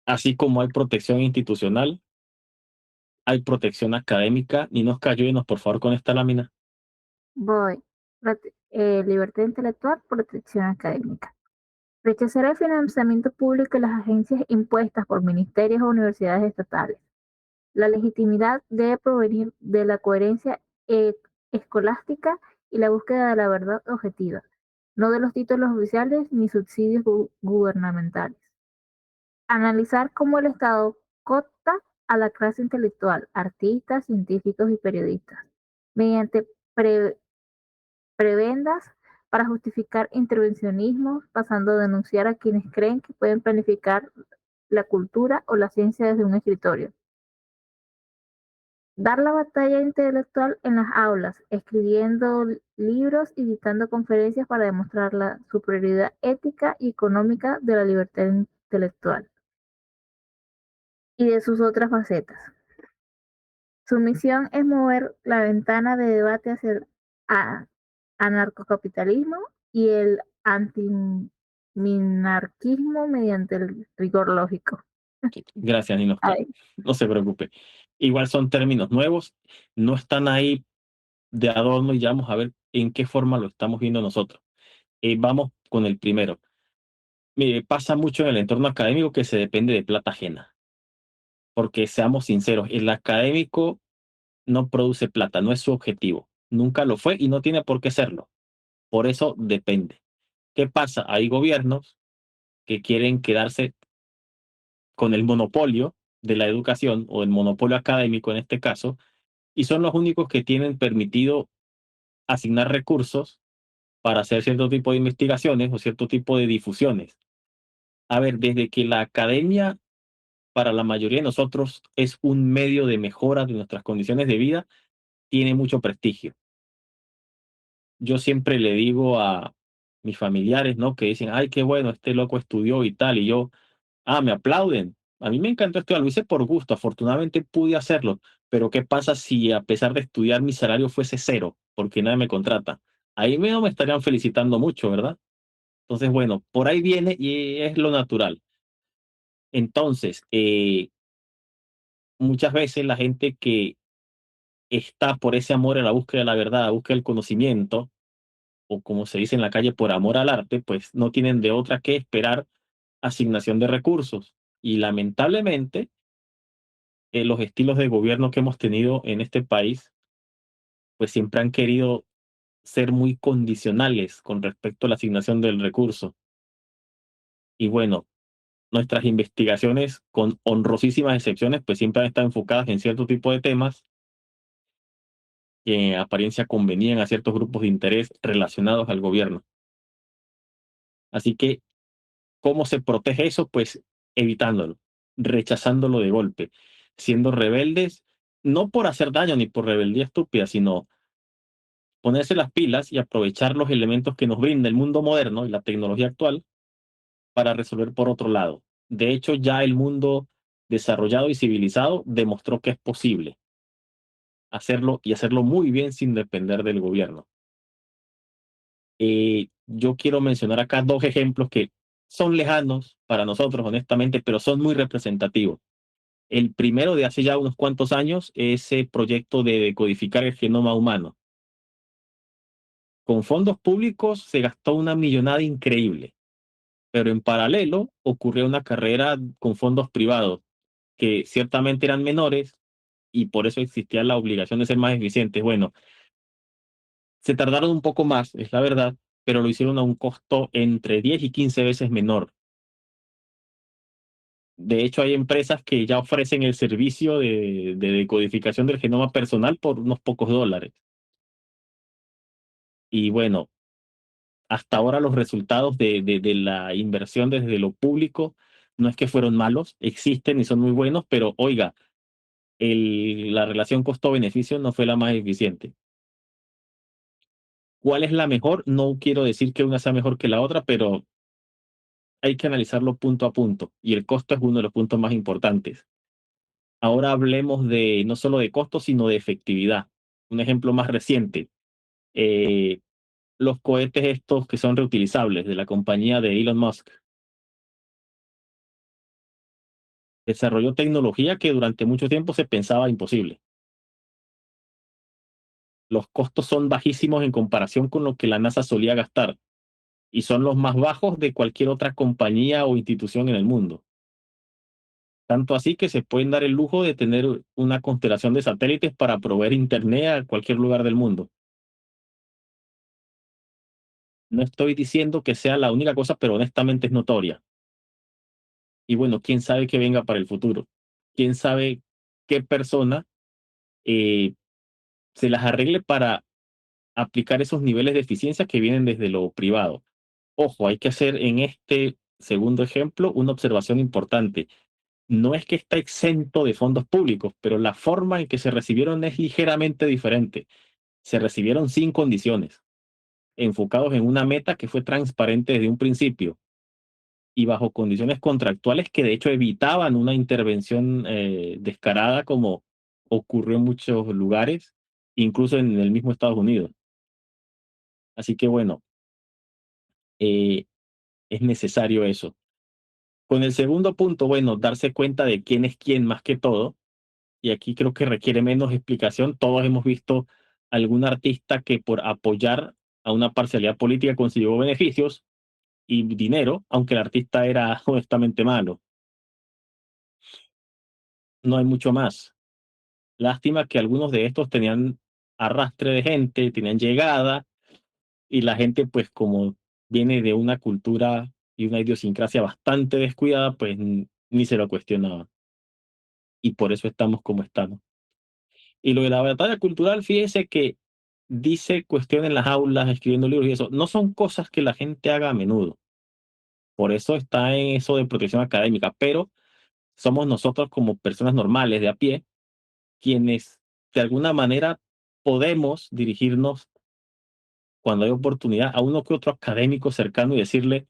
así como hay protección institucional, hay protección académica. Y nos ayúdenos, por favor, con esta lámina. Voy. Libertad intelectual, protección académica. Rechazar el financiamiento público y las agencias impuestas por ministerios o universidades estatales. La legitimidad debe provenir de la coherencia eh, escolástica y la búsqueda de la verdad objetiva, no de los títulos oficiales ni subsidios gubernamentales. Analizar cómo el Estado cota a la clase intelectual, artistas, científicos y periodistas, mediante prebendas para justificar intervencionismos, pasando a denunciar a quienes creen que pueden planificar la cultura o la ciencia desde un escritorio. Dar la batalla intelectual en las aulas, escribiendo libros y dictando conferencias para demostrar la superioridad ética y económica de la libertad intelectual. y de sus otras facetas. Su misión es mover la ventana de debate hacia el anarcocapitalismo y el antiminarquismo mediante el rigor lógico. Gracias, Ninosca. Ay, No se preocupe. Igual son términos nuevos, no están ahí de adorno y ya vamos a ver en qué forma lo estamos viendo nosotros. Vamos con el primero. Mire, pasa mucho en el entorno académico que se depende de plata ajena, porque seamos sinceros, el académico no produce plata, no es su objetivo, nunca lo fue y no tiene por qué serlo. Por eso depende. ¿Qué pasa? Hay gobiernos que quieren quedarse con el monopolio de la educación o el monopolio académico en este caso, y son los únicos que tienen permitido asignar recursos para hacer cierto tipo de investigaciones o cierto tipo de difusiones. A ver, desde que la academia para la mayoría de nosotros es un medio de mejora de nuestras condiciones de vida, tiene mucho prestigio. Yo siempre le digo a mis familiares, ¿no? Que dicen, ay, qué bueno, este loco estudió y tal, y yo, me aplauden. A mí me encantó estudiar, lo hice por gusto, afortunadamente pude hacerlo, pero ¿qué pasa si a pesar de estudiar mi salario fuese cero, porque nadie me contrata? Ahí no me estarían felicitando mucho, ¿verdad? Entonces, bueno, por ahí viene y es lo natural. Entonces, muchas veces la gente que está por ese amor a la búsqueda de la verdad, a la búsqueda del conocimiento, o como se dice en la calle, por amor al arte, pues no tienen de otra que esperar asignación de recursos. Y lamentablemente, los estilos de gobierno que hemos tenido en este país, pues siempre han querido ser muy condicionales con respecto a la asignación del recurso. Y bueno, nuestras investigaciones, con honrosísimas excepciones, pues siempre han estado enfocadas en cierto tipo de temas que en apariencia convenían a ciertos grupos de interés relacionados al gobierno. Así que, ¿cómo se protege eso? Pues evitándolo, rechazándolo de golpe, siendo rebeldes, no por hacer daño ni por rebeldía estúpida, sino ponerse las pilas y aprovechar los elementos que nos brinda el mundo moderno y la tecnología actual para resolver por otro lado. De hecho, ya el mundo desarrollado y civilizado demostró que es posible hacerlo y hacerlo muy bien sin depender del gobierno. Yo quiero mencionar acá dos ejemplos que son lejanos para nosotros, honestamente, pero son muy representativos. El primero de hace ya unos cuantos años, ese proyecto de decodificar el genoma humano. Con fondos públicos se gastó una millonada increíble, pero en paralelo ocurrió una carrera con fondos privados que ciertamente eran menores y por eso existía la obligación de ser más eficientes. Bueno, se tardaron un poco más, es la verdad, pero lo hicieron a un costo entre 10 y 15 veces menor. De hecho, hay empresas que ya ofrecen el servicio de decodificación del genoma personal por unos pocos dólares. Y bueno, hasta ahora los resultados de la inversión desde lo público no es que fueron malos, existen y son muy buenos, pero oiga, la relación costo-beneficio no fue la más eficiente. ¿Cuál es la mejor? No quiero decir que una sea mejor que la otra, pero hay que analizarlo punto a punto y el costo es uno de los puntos más importantes. Ahora hablemos de no solo de costo, sino de efectividad. Un ejemplo más reciente, eh, los cohetes estos que son reutilizables de la compañía de Elon Musk. Desarrolló tecnología que durante mucho tiempo se pensaba imposible. Los costos son bajísimos en comparación con lo que la NASA solía gastar y son los más bajos de cualquier otra compañía o institución en el mundo. Tanto así que se pueden dar el lujo de tener una constelación de satélites para proveer internet a cualquier lugar del mundo. No estoy diciendo que sea la única cosa, pero honestamente es notoria. Y bueno, quién sabe qué venga para el futuro. Quién sabe qué persona eh, se las arregle para aplicar esos niveles de eficiencia que vienen desde lo privado. Ojo, hay que hacer en este segundo ejemplo una observación importante. No es que está exento de fondos públicos, pero la forma en que se recibieron es ligeramente diferente. Se recibieron sin condiciones, enfocados en una meta que fue transparente desde un principio. y bajo condiciones contractuales que de hecho evitaban una intervención descarada como ocurrió en muchos lugares, incluso en el mismo Estados Unidos. Así que bueno, eh, es necesario eso. Con el segundo punto, bueno, darse cuenta de quién es quién más que todo, y aquí creo que requiere menos explicación. Todos hemos visto algún artista que por apoyar a una parcialidad política consiguió beneficios y dinero, aunque el artista era honestamente malo. No hay mucho más. Lástima que algunos de estos tenían arrastre de gente, tenían llegada, y la gente, pues como viene de una cultura y una idiosincrasia bastante descuidada, pues ni se lo cuestionaba. Y por eso estamos como estamos. Y lo de la batalla cultural, fíjese que dice cuestiones en las aulas, escribiendo libros y eso, no son cosas que la gente haga a menudo. Por eso está en eso de protección académica, pero somos nosotros como personas normales de a pie quienes de alguna manera podemos dirigirnos cuando hay oportunidad a uno que otro académico cercano y decirle,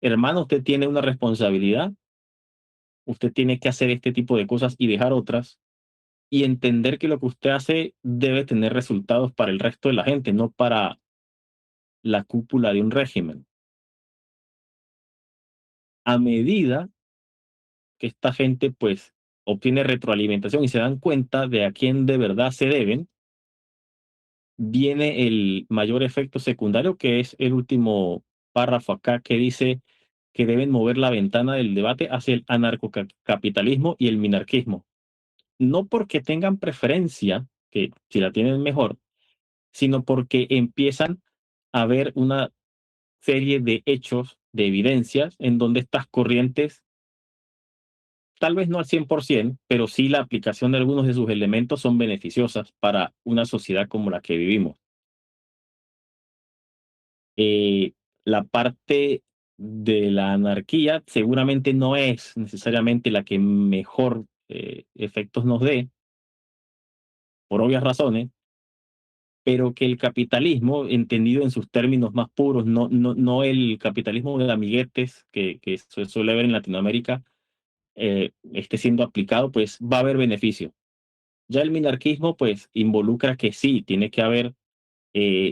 hermano, usted tiene una responsabilidad, usted tiene que hacer este tipo de cosas y dejar otras, y entender que lo que usted hace debe tener resultados para el resto de la gente, no para la cúpula de un régimen. A medida que esta gente pues obtiene retroalimentación y se dan cuenta de a quién de verdad se deben, viene el mayor efecto secundario, que es el último párrafo acá que dice que deben mover la ventana del debate hacia el anarcocapitalismo y el minarquismo. No porque tengan preferencia, que si la tienen mejor, sino porque empiezan a ver una serie de hechos, de evidencias, en donde estas corrientes, tal vez no al 100%, pero sí la aplicación de algunos de sus elementos son beneficiosas para una sociedad como la que vivimos. Eh, la parte de la anarquía seguramente no es necesariamente la que mejor efectos nos dé, por obvias razones, pero que el capitalismo, entendido en sus términos más puros, no el capitalismo de amiguetes que se suele ver en Latinoamérica, esté siendo aplicado, pues va a haber beneficio. Ya el minarquismo, pues involucra que sí, tiene que haber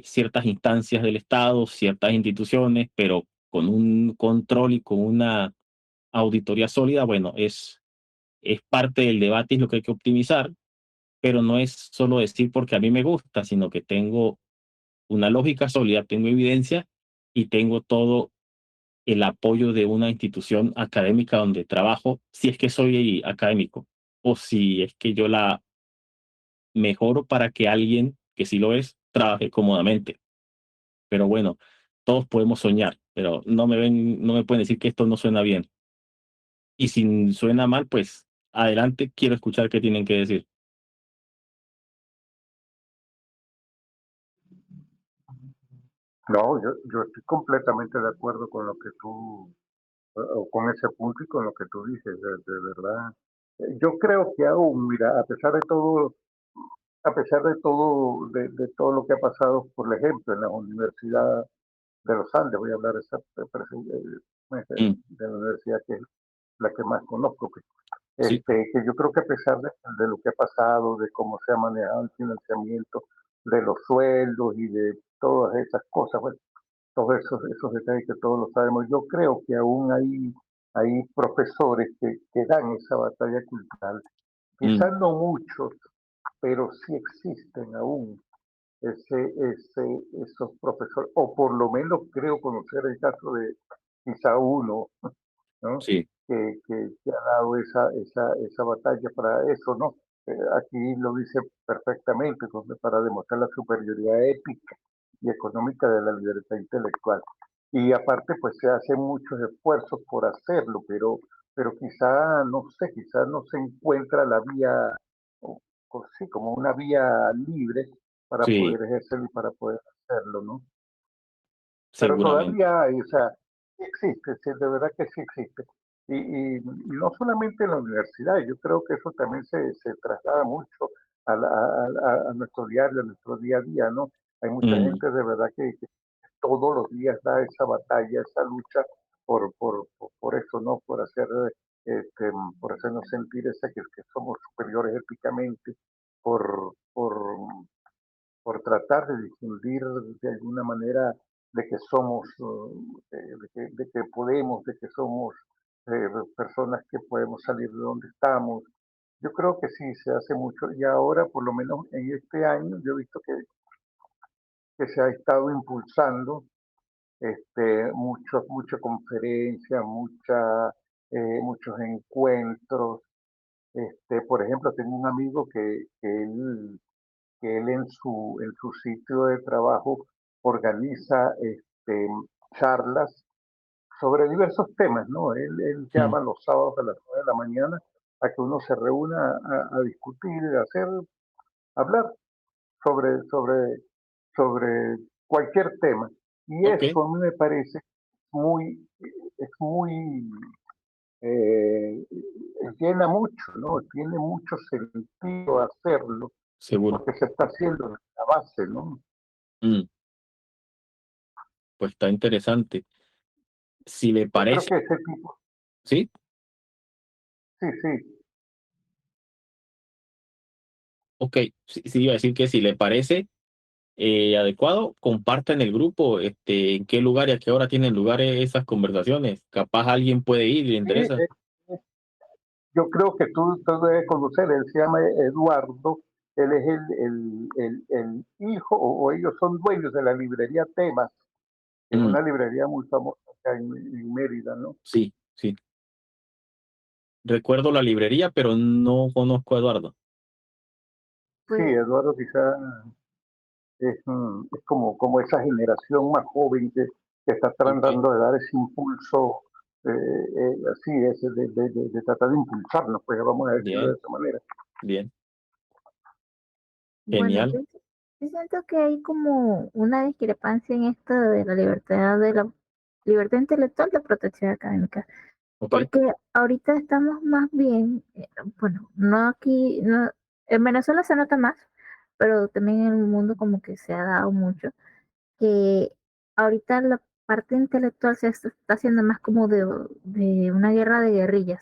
ciertas instancias del Estado, ciertas instituciones, pero con un control y con una auditoría sólida, bueno, es parte del debate y es lo que hay que optimizar, pero no es solo decir porque a mí me gusta, sino que tengo una lógica sólida, tengo evidencia y tengo todo el apoyo de una institución académica donde trabajo, si es que soy académico o si es que yo la mejoro para que alguien que sí lo es trabaje cómodamente. Pero bueno, todos podemos soñar, pero no me pueden decir que esto no suena bien. Y si suena mal, pues adelante, quiero escuchar qué tienen que decir. No, yo estoy completamente de acuerdo con lo que tú, o con ese punto y con lo que tú dices, de verdad. Yo creo que aún, mira, de todo lo que ha pasado, por ejemplo, en la Universidad de los Andes, voy a hablar Mm, de la universidad que es la que más conozco, pues, sí, que yo creo que a pesar de lo que ha pasado, de cómo se ha manejado el financiamiento, de los sueldos y de todas esas cosas, bueno, todos esos detalles que todos lo sabemos, yo creo que aún hay profesores que dan esa batalla cultural. mm, Quizás no muchos, pero sí existen aún esos profesores, o por lo menos creo conocer el caso de quizá uno, ¿no? sí, Que ha dado esa batalla para eso, ¿no? Aquí lo dice perfectamente, para demostrar la superioridad ética y económica de la libertad intelectual. Y aparte, pues se hacen muchos esfuerzos por hacerlo, pero quizá, no sé, quizá no se encuentra la vía, sí, como una vía libre para sí, poder ejercerlo y para poder hacerlo, ¿no? Pero seguramente. todavía hay, o sea, sí existe, sí, de verdad que sí existe. Y no solamente en la universidad, yo creo que eso también se traslada mucho a nuestro diario, a nuestro día a día, ¿no? Hay mucha Mm, gente de verdad que todos los días da esa batalla, esa lucha por eso, ¿no? Este, por hacernos sentir ese que somos superiores éticamente, por, por, por tratar de difundir de alguna manera de que somos, de que podemos, de que somos personas que podemos salir de donde estamos. Yo creo que sí, se hace mucho y ahora, por lo menos en este año, yo he visto que se ha estado impulsando mucha conferencia, muchos encuentros. Por ejemplo, tengo un amigo que él en su sitio de trabajo organiza charlas sobre diversos temas, ¿no? Él Mm, llama los sábados a las 9 de la mañana a que uno se reúna a discutir, hablar sobre, sobre cualquier tema. Y ok, eso a mí me parece muy, es muy, eh, llena mucho, ¿no? Tiene mucho sentido hacerlo seguro. porque se está haciendo en la base, ¿no? Mm, pues está interesante. Si le Yo creo parece, que ese tipo, ¿sí? sí, sí, Ok, sí, sí, iba a decir que si le parece adecuado, compartan el grupo, en qué lugar y a qué hora tienen lugar esas conversaciones. Capaz alguien puede ir y le sí, interesa. yo creo que tú debes conocer, él se llama Eduardo, él es el hijo, o ellos son dueños de la librería Temas, que es Mm, una librería muy famosa acá en Mérida, ¿no? sí, sí. Recuerdo la librería, pero no conozco a Eduardo. Sí, Pues, Eduardo quizá es como esa generación más joven que está Ok, tratando de dar ese impulso, así, de tratar de impulsarnos, pues vamos a decirlo de bien, esa manera. bien, bueno, genial. yo siento que hay como una discrepancia en esto de la libertad intelectual de protección académica. Ok, Porque ahorita estamos más bien, bueno, no aquí, no, en Venezuela se nota más, pero también en el mundo como que se ha dado mucho, que ahorita la parte intelectual está haciendo más como de una guerra de guerrillas,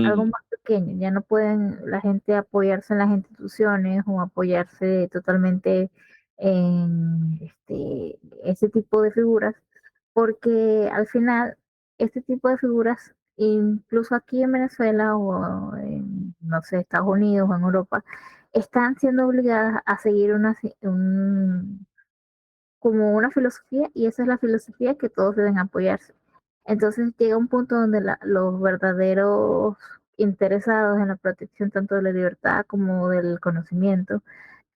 algo mm, más pequeño, ya no pueden la gente apoyarse en las instituciones o apoyarse totalmente en ese tipo de figuras, porque al final este tipo de figuras, incluso aquí en Venezuela o en, no sé, Estados Unidos o en Europa, están siendo obligadas a seguir como una filosofía y esa es la filosofía que todos deben apoyarse. Entonces llega un punto donde los verdaderos interesados en la protección tanto de la libertad como del conocimiento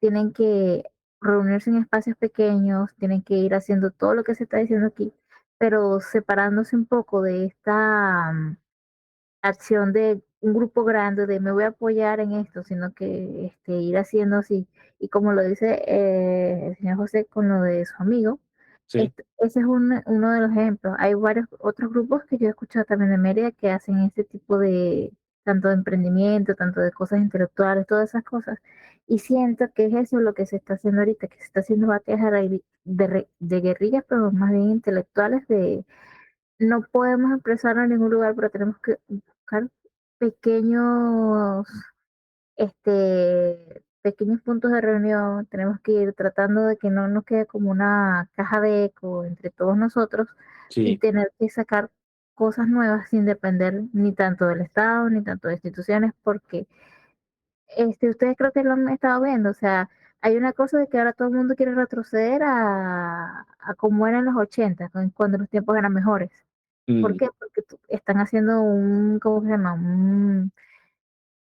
tienen que reunirse en espacios pequeños, tienen que ir haciendo todo lo que se está diciendo aquí, pero separándose un poco de esta acción de un grupo grande de me voy a apoyar en esto, sino que ir haciendo así. Y como lo dice el señor José con lo de su amigo, sí, ese es uno de los ejemplos. Hay varios otros grupos que yo he escuchado también de Mérida que hacen este tipo de, tanto de emprendimiento, tanto de cosas intelectuales, todas esas cosas. Y siento que es eso lo que se está haciendo ahorita, que se está haciendo batallas de guerrillas, pero más bien intelectuales de no podemos expresarlo en ningún lugar, pero tenemos que buscar pequeños, pequeños puntos de reunión. Tenemos que ir tratando de que no nos quede como una caja de eco entre todos nosotros y sí, tener que sacar cosas nuevas sin depender ni tanto del Estado ni tanto de instituciones, porque ustedes creo que lo han estado viendo, o sea, hay una cosa de que ahora todo el mundo quiere retroceder a como era en los 80, cuando los tiempos eran mejores. ¿Por mm, qué? Porque están haciendo ¿cómo se llama?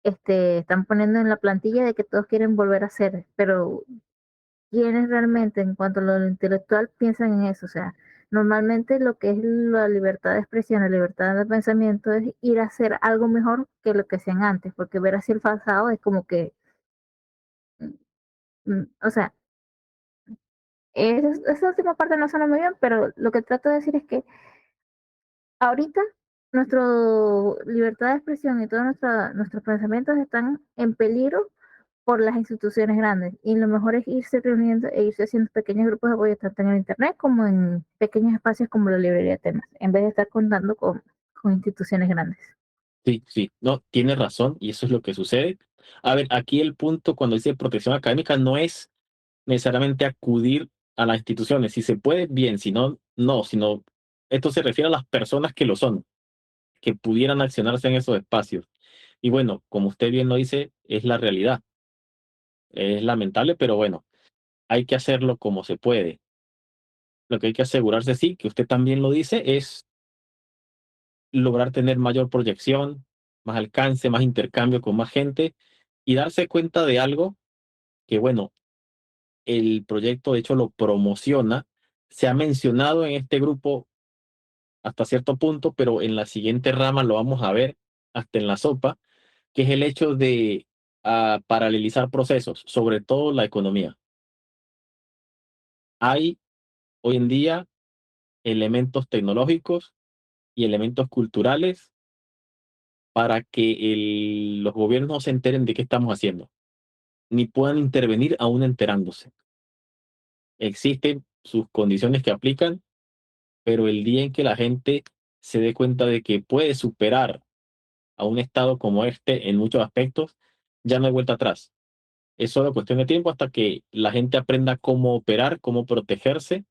Están poniendo en la plantilla de que todos quieren volver a hacer, pero ¿quiénes realmente en cuanto a lo intelectual piensan en eso? O sea, normalmente lo que es la libertad de expresión, la libertad de pensamiento es ir a hacer algo mejor que lo que hacían antes, porque ver hacia el pasado es como que, o sea, esa última parte no suena muy bien, pero lo que trato de decir es que ahorita nuestra libertad de expresión y todos nuestros pensamientos están en peligro por las instituciones grandes. Y lo mejor es irse reuniendo e irse haciendo pequeños grupos de apoyo, tanto en el internet como en pequeños espacios como la librería de temas, en vez de estar contando con instituciones grandes. Sí, sí, no, tiene razón y eso es lo que sucede. A ver, aquí el punto cuando dice protección académica no es necesariamente acudir a las instituciones. Si se puede, bien, si no, no, sino esto se refiere a las personas que lo son, que pudieran accionarse en esos espacios. Y bueno, como usted bien lo dice, es la realidad. Es lamentable, pero bueno, hay que hacerlo como se puede. Lo que hay que asegurarse, sí, que usted también lo dice, es lograr tener mayor proyección, más alcance, más intercambio con más gente y darse cuenta de algo que, bueno, el proyecto de hecho lo promociona. Se ha mencionado en este grupo hasta cierto punto, pero en la siguiente rama lo vamos a ver hasta en la sopa, que es el hecho de paralelizar procesos, sobre todo la economía. Hay hoy en día elementos tecnológicos y elementos culturales para que los gobiernos no se enteren de qué estamos haciendo, ni puedan intervenir aún enterándose. Existen sus condiciones que aplican, pero el día en que la gente se dé cuenta de que puede superar a un estado como este en muchos aspectos, ya no hay vuelta atrás. Es solo cuestión de tiempo hasta que la gente aprenda cómo operar, cómo protegerse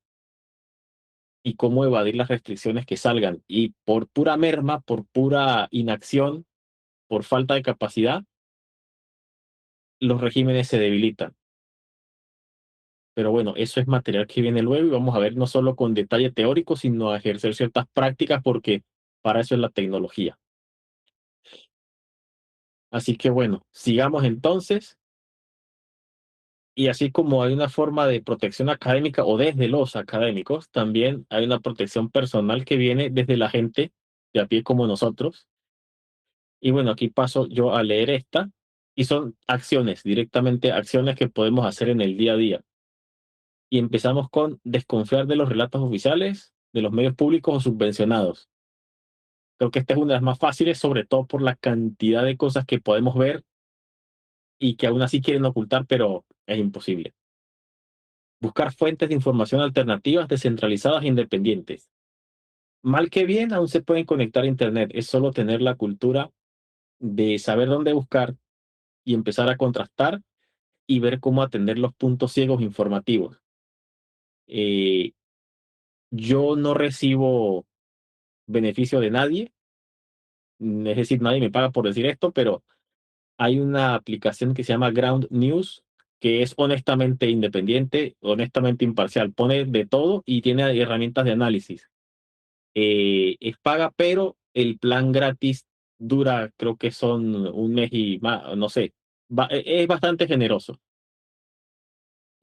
y cómo evadir las restricciones que salgan. Y por pura merma, por pura inacción, por falta de capacidad, los regímenes se debilitan. Pero bueno, eso es material que viene luego y vamos a ver no solo con detalle teórico, sino a ejercer ciertas prácticas porque para eso es la tecnología. Así que bueno, sigamos entonces. Y así como hay una forma de protección académica o desde los académicos, también hay una protección personal que viene desde la gente de a pie como nosotros. Y bueno, aquí paso yo a leer esta. Y son acciones, directamente acciones que podemos hacer en el día a día. Y empezamos con desconfiar de los relatos oficiales, de los medios públicos o subvencionados. Creo que esta es una de las más fáciles, sobre todo por la cantidad de cosas que podemos ver y que aún así quieren ocultar, pero es imposible. Buscar fuentes de información alternativas, descentralizadas e independientes. Mal que bien, aún se pueden conectar a Internet. Es solo tener la cultura de saber dónde buscar y empezar a contrastar y ver cómo atender los puntos ciegos informativos. Eh, yo no recibo beneficio de nadie, es decir, nadie me paga por decir esto, pero hay una aplicación que se llama Ground News, que es honestamente independiente, honestamente imparcial, pone de todo y tiene herramientas de análisis. Es paga, pero el plan gratis dura, creo que son un mes y más, no sé, es bastante generoso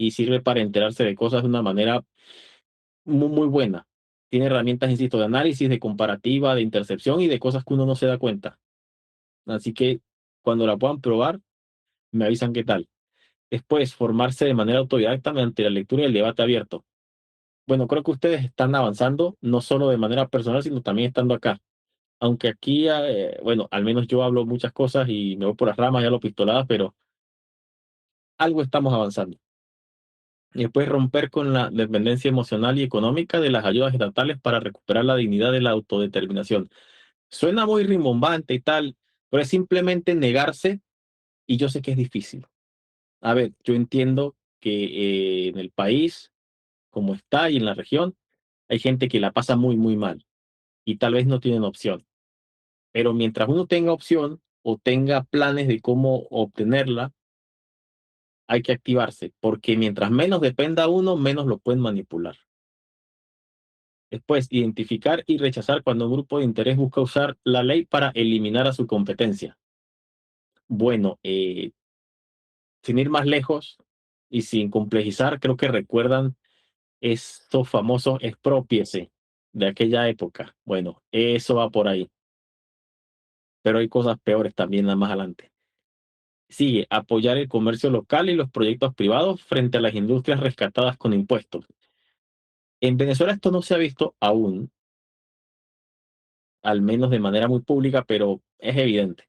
y sirve para enterarse de cosas de una manera muy, muy buena. Tiene herramientas, insisto, de análisis, de comparativa, de intercepción y de cosas que uno no se da cuenta. Así que cuando la puedan probar, me avisan qué tal. Después, formarse de manera autodidacta mediante la lectura y el debate abierto. Bueno, creo que ustedes están avanzando, no solo de manera personal, sino también estando acá. Aunque aquí, bueno, al menos yo hablo muchas cosas y me voy por las ramas, ya lo pistoladas, pero algo estamos avanzando. Y después romper con la dependencia emocional y económica de las ayudas estatales para recuperar la dignidad de la autodeterminación. Suena muy rimbombante y tal, pero es simplemente negarse y yo sé que es difícil. A ver, yo entiendo que en el país, como está y en la región, hay gente que la pasa muy, muy mal y tal vez no tienen opción. Pero mientras uno tenga opción o tenga planes de cómo obtenerla, hay que activarse, porque mientras menos dependa uno, menos lo pueden manipular. Después, identificar y rechazar cuando un grupo de interés busca usar la ley para eliminar a su competencia. Bueno, sin ir más lejos y sin complejizar, creo que recuerdan estos famosos expropiese de aquella época. Bueno, eso va por ahí, pero hay cosas peores también más adelante. Sigue, apoyar el comercio local y los proyectos privados frente a las industrias rescatadas con impuestos. En Venezuela esto no se ha visto aún, al menos de manera muy pública, pero es evidente.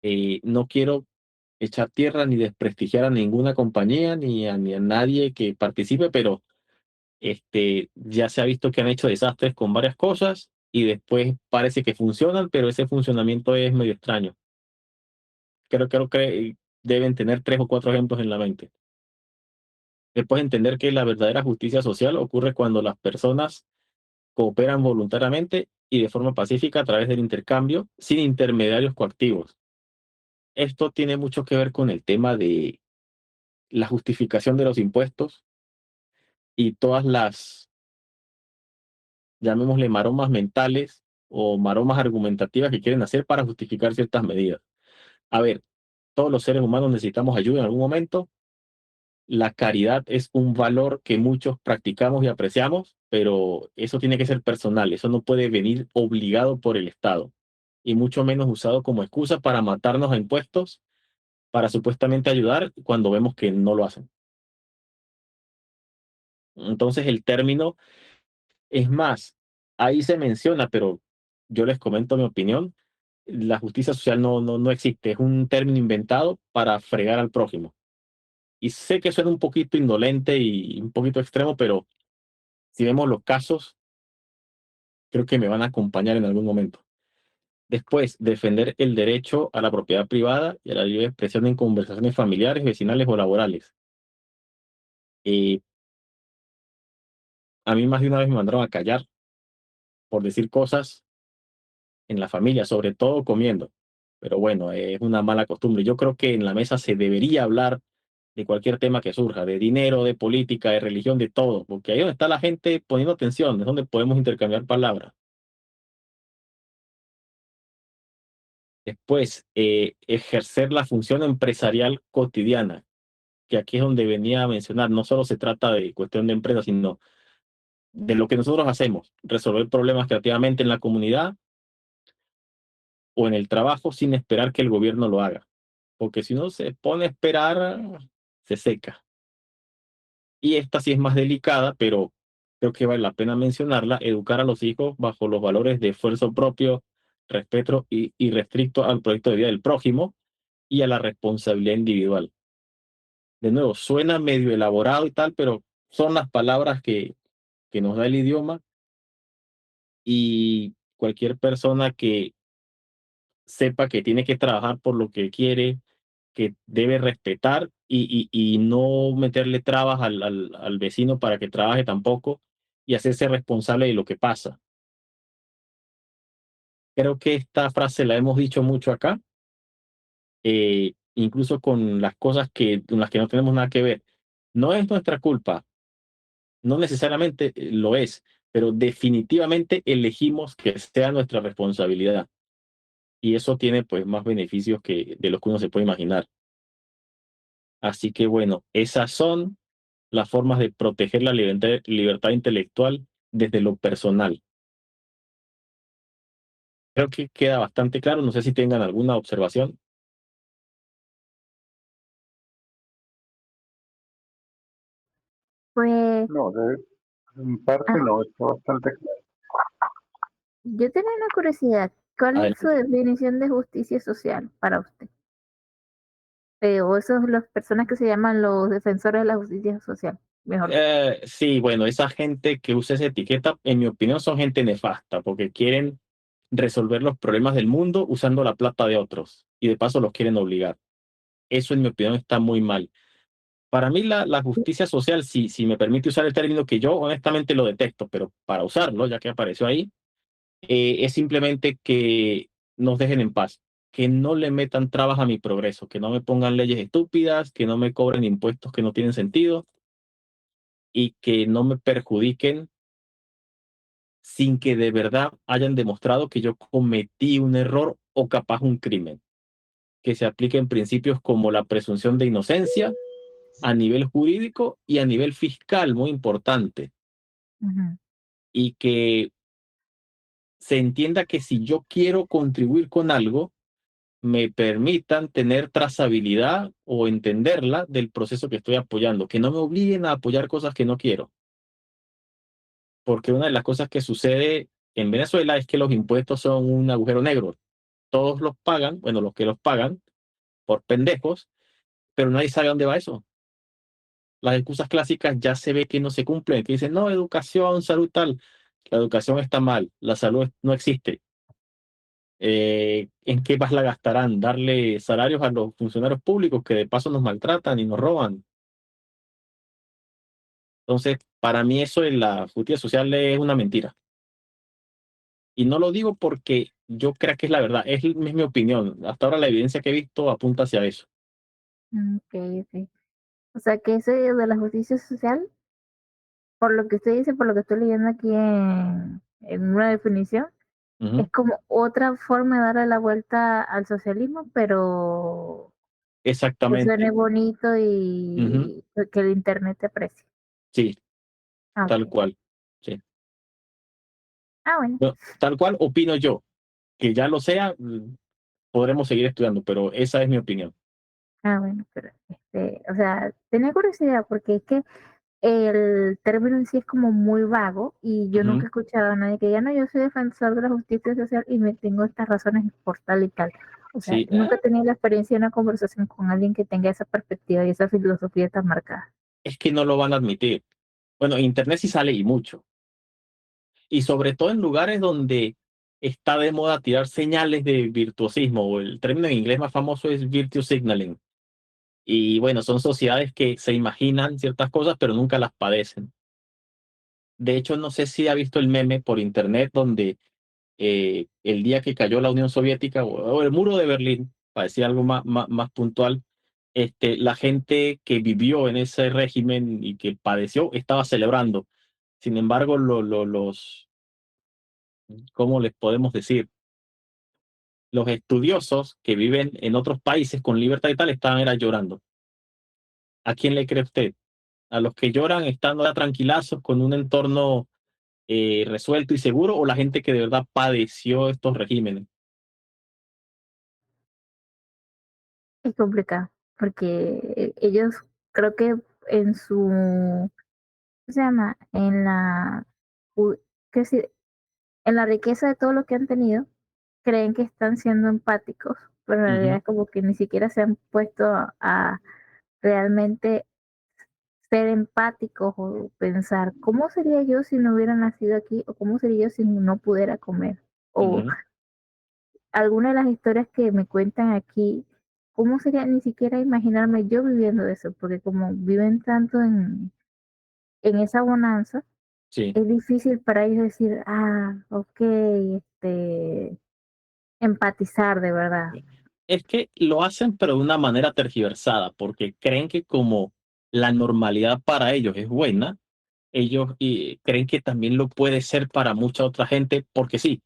No quiero echar tierra ni desprestigiar a ninguna compañía ni a nadie que participe, pero ya se ha visto que han hecho desastres con varias cosas y después parece que funcionan, pero ese funcionamiento es medio extraño. Creo que deben tener 3 o 4 ejemplos en la mente. Después entender que la verdadera justicia social ocurre cuando las personas cooperan voluntariamente y de forma pacífica a través del intercambio, sin intermediarios coactivos. Esto tiene mucho que ver con el tema de la justificación de los impuestos y todas las, llamémosle, maromas mentales o maromas argumentativas que quieren hacer para justificar ciertas medidas. A ver, todos los seres humanos necesitamos ayuda en algún momento. La caridad es un valor que muchos practicamos y apreciamos, pero eso tiene que ser personal, eso no puede venir obligado por el Estado y mucho menos usado como excusa para matarnos a impuestos, para supuestamente ayudar cuando vemos que no lo hacen. Entonces el término, es más, ahí se menciona, pero yo les comento mi opinión, la justicia social no existe, es un término inventado para fregar al prójimo. Y sé que suena un poquito indolente y un poquito extremo, pero si vemos los casos, creo que me van a acompañar en algún momento. Después, defender el derecho a la propiedad privada y a la libre expresión en conversaciones familiares, vecinales o laborales. Eh, a mí más de una vez me mandaron a callar por decir cosas en la familia, sobre todo comiendo. Pero bueno, es una mala costumbre. Yo creo que en la mesa se debería hablar de cualquier tema que surja, de dinero, de política, de religión, de todo, porque ahí donde está la gente poniendo atención, es donde podemos intercambiar palabras. Después, ejercer la función empresarial cotidiana, que aquí es donde venía a mencionar, no solo se trata de cuestión de empresa, sino de lo que nosotros hacemos, resolver problemas creativamente en la comunidad o en el trabajo sin esperar que el gobierno lo haga, porque si uno se pone a esperar, se seca. Y esta sí es más delicada, pero creo que vale la pena mencionarla, educar a los hijos bajo los valores de esfuerzo propio, respeto y restricto al proyecto de vida del prójimo y a la responsabilidad individual. De nuevo, suena medio elaborado y tal, pero son las palabras que nos da el idioma y cualquier persona que sepa que tiene que trabajar por lo que quiere, que debe respetar y no meterle trabas al vecino para que trabaje tampoco y hacerse responsable de lo que pasa. Creo que esta frase la hemos dicho mucho acá, incluso con las cosas con las que no tenemos nada que ver. No es nuestra culpa, no necesariamente lo es, pero definitivamente elegimos que sea nuestra responsabilidad. Y eso tiene pues más beneficios de los que uno se puede imaginar. Así que bueno, esas son las formas de proteger la libertad intelectual desde lo personal. Creo que queda bastante claro. No sé si tengan alguna observación. Pues No, en parte ah, no, está bastante claro. yo tenía una curiosidad. ¿Cuál es su Adelante. definición de justicia social para usted? O esos las personas que se llaman los defensores de la justicia social, mejor dicho. Sí, bueno, esa gente que usa esa etiqueta, en mi opinión, son gente nefasta, porque quieren resolver los problemas del mundo usando la plata de otros y de paso los quieren obligar. Eso, en mi opinión, está muy mal. Para mí, la justicia social, si me permite usar el término que yo honestamente lo detesto, pero para usarlo, ya que apareció ahí, es simplemente que nos dejen en paz, que no le metan trabas a mi progreso, que no me pongan leyes estúpidas, que no me cobren impuestos que no tienen sentido y que no me perjudiquen sin que de verdad hayan demostrado que yo cometí un error o capaz un crimen. Que se apliquen principios como la presunción de inocencia a nivel jurídico y a nivel fiscal, muy importante. Ujú, Y que se entienda que si yo quiero contribuir con algo, me permitan tener trazabilidad o entenderla del proceso que estoy apoyando, que no me obliguen a apoyar cosas que no quiero. Porque una de las cosas que sucede en Venezuela es que los impuestos son un agujero negro. todos los pagan, bueno, los que los pagan por pendejos, pero nadie sabe a dónde va eso. Las excusas clásicas ya se ve que no se cumplen, que dicen, no, educación, salud, tal. La educación está mal, la salud no existe. ¿En qué más la gastarán? Darle salarios a los funcionarios públicos que de paso nos maltratan y nos roban. Entonces, para mí eso de la justicia social es una mentira. Y no lo digo porque yo crea que es la verdad, es mi opinión. Hasta ahora la evidencia que he visto apunta hacia eso. Ok, ok. O sea que eso de la justicia social, por lo que usted dice, por lo que estoy leyendo aquí en una definición, Ujú. es como otra forma de darle la vuelta al socialismo, pero que suene Exactamente. bonito Ujú. y que el internet te aprecie. Sí, Ah, tal ok. cual. Sí. Ah, bueno. No, tal cual opino yo. Que ya lo sea, podremos seguir estudiando, pero esa es mi opinión. Ah, bueno, pero o sea, tenía curiosidad porque es que el término en sí es como muy vago y yo nunca Ujú. he escuchado a nadie que diga, no, yo soy defensor de la justicia social y me tengo estas razones por tal y tal. O sea, Sí, nunca he tenido la experiencia de una conversación con alguien que tenga esa perspectiva y esa filosofía tan marcada. es que no lo van a admitir. Bueno, en Internet sí sale y mucho. Y sobre todo en lugares donde está de moda tirar señales de virtuosismo, o el término en inglés más famoso es virtue signaling. Y bueno, son sociedades que se imaginan ciertas cosas, pero nunca las padecen. De hecho, no sé si ha visto el meme por internet donde el día que cayó la Unión Soviética o el muro de Berlín, para decir algo más puntual, la gente que vivió en ese régimen y que padeció estaba celebrando. Sin embargo, ¿cómo les podemos decir? Los estudiosos que viven en otros países con libertad y tal estaban era llorando. ¿A quién le cree usted? ¿A los que lloran estando ya tranquilazos con un entorno resuelto y seguro o la gente que de verdad padeció estos regímenes? Es complicado porque ellos creo que en su, ¿cómo se llama? En la, u- ¿qué decir? En la riqueza de todo lo que han tenido, creen que están siendo empáticos, pero en realidad Ujú, es como que ni siquiera se han puesto a realmente ser empáticos o pensar, ¿cómo sería yo si no hubiera nacido aquí? ¿O cómo sería yo si no pudiera comer? O ujú, alguna de las historias que me cuentan aquí, ¿cómo sería ni siquiera imaginarme yo viviendo eso? Porque como viven tanto en esa bonanza, sí. es difícil para ellos decir, ok, empatizar de verdad. Es que lo hacen, pero de una manera tergiversada, porque creen que como la normalidad para ellos es buena, ellos creen que también lo puede ser para mucha otra gente, porque sí,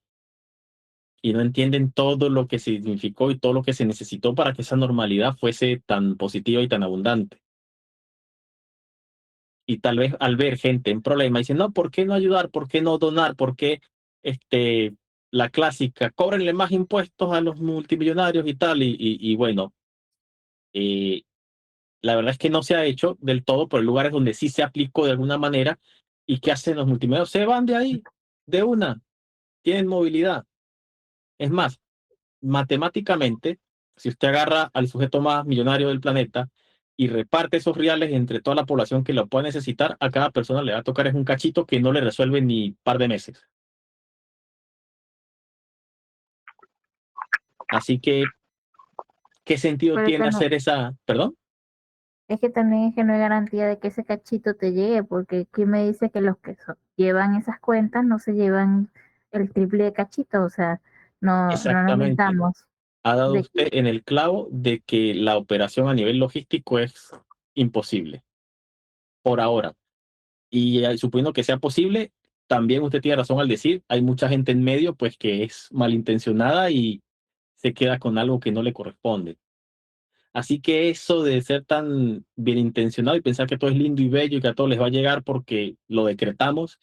y no entienden todo lo que significó y todo lo que se necesitó para que esa normalidad fuese tan positiva y tan abundante. Y tal vez al ver gente en problema, dicen, no, ¿por qué no ayudar? ¿Por qué no donar? ¿Por qué este, la clásica, cóbrenle más impuestos a los multimillonarios y tal? Y bueno, eh, la verdad es que no se ha hecho del todo, pero hay lugares donde sí se aplicó de alguna manera. ¿Y qué hacen los multimillonarios? Se van de ahí, de una, tienen movilidad. Es más, matemáticamente, si usted agarra al sujeto más millonario del planeta y reparte esos reales entre toda la población que lo pueda necesitar, a cada persona le va a tocar es un cachito que no le resuelve ni par de meses. Así que, ¿qué sentido Pero tiene hacer esa, perdón? es que también es que no hay garantía de que ese cachito te llegue, porque aquí me dice que los que llevan esas cuentas no se llevan el triple de cachito, o sea, no nos Exactamente. mintamos Ha dado de usted que en el clavo de que la operación a nivel logístico es imposible por ahora. Y suponiendo que sea posible, también usted tiene razón al decir, hay mucha gente en medio pues que es malintencionada y se queda con algo que no le corresponde. Así que eso de ser tan bien intencionado y pensar que todo es lindo y bello y que a todos les va a llegar porque lo decretamos,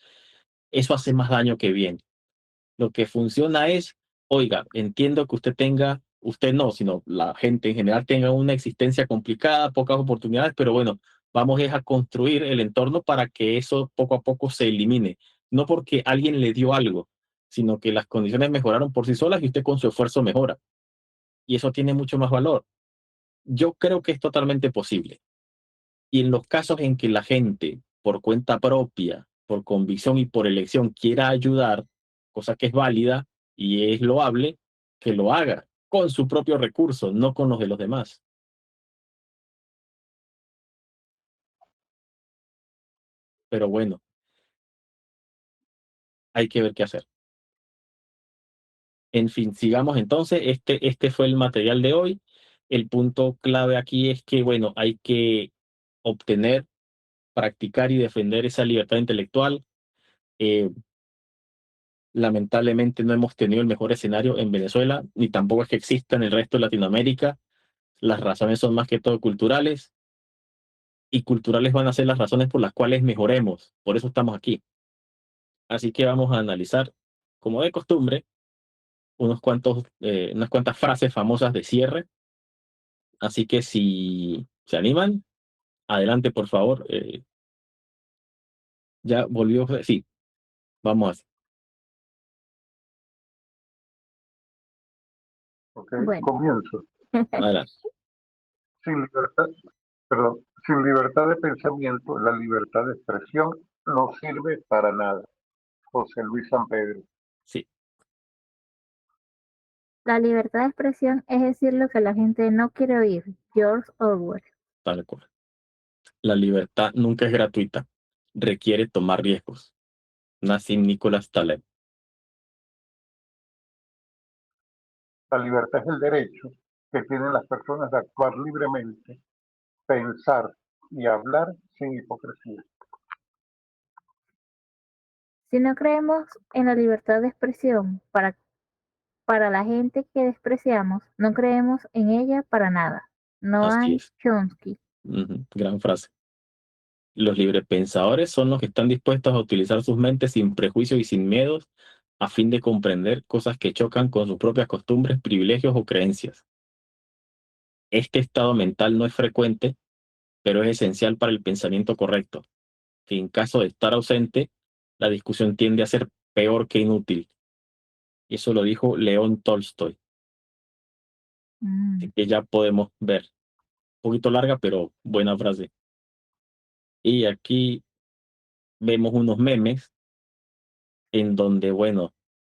eso hace más daño que bien. Lo que funciona es, oiga, entiendo que usted tenga, usted no, sino la gente en general tenga una existencia complicada, pocas oportunidades, pero bueno, vamos es a construir el entorno para que eso poco a poco se elimine. No porque alguien le dio algo, sino que las condiciones mejoraron por sí solas y usted con su esfuerzo mejora. Y eso tiene mucho más valor. Yo creo que es totalmente posible. Y en los casos en que la gente, por cuenta propia, por convicción y por elección, quiera ayudar, cosa que es válida y es loable, que lo haga con su propio recurso, no con los de los demás. Pero bueno, hay que ver qué hacer. En fin, sigamos entonces. Este fue el material de hoy. El punto clave aquí es que, bueno, hay que obtener, practicar y defender esa libertad intelectual. Eh, Lamentablemente no hemos tenido el mejor escenario en Venezuela, ni tampoco es que exista en el resto de Latinoamérica. Las razones son más que todo culturales, y culturales van a ser las razones por las cuales mejoremos. Por eso estamos aquí. Así que vamos a analizar, como de costumbre, unas cuantas frases famosas de cierre. Así que si se animan, adelante, por favor. Ya volvió. Sí, vamos ¿Ok? Bueno, Comienzo. adelante. Sin libertad, perdón, sin libertad de pensamiento, la libertad de expresión no sirve para nada. José Luis San Pedro. Sí, la libertad de expresión es decir lo que la gente no quiere oír. George Orwell. tal cual. La libertad nunca es gratuita. Requiere tomar riesgos. Nassim Nicholas Taleb. La libertad es el derecho que tienen las personas de actuar libremente, pensar y hablar sin hipocresía. Si no creemos en la libertad de expresión para la gente que despreciamos, no creemos en ella para nada. Así Noam es. Chomsky. Gran frase. Los librepensadores son los que están dispuestos a utilizar sus mentes sin prejuicios y sin miedos a fin de comprender cosas que chocan con sus propias costumbres, privilegios o creencias. Este estado mental no es frecuente, pero es esencial para el pensamiento correcto, que en caso de estar ausente, la discusión tiende a ser peor que inútil. Y eso lo dijo León Tolstoy. Así Mm, que ya podemos ver. Un poquito larga, pero buena frase. Y aquí vemos unos memes en donde, bueno,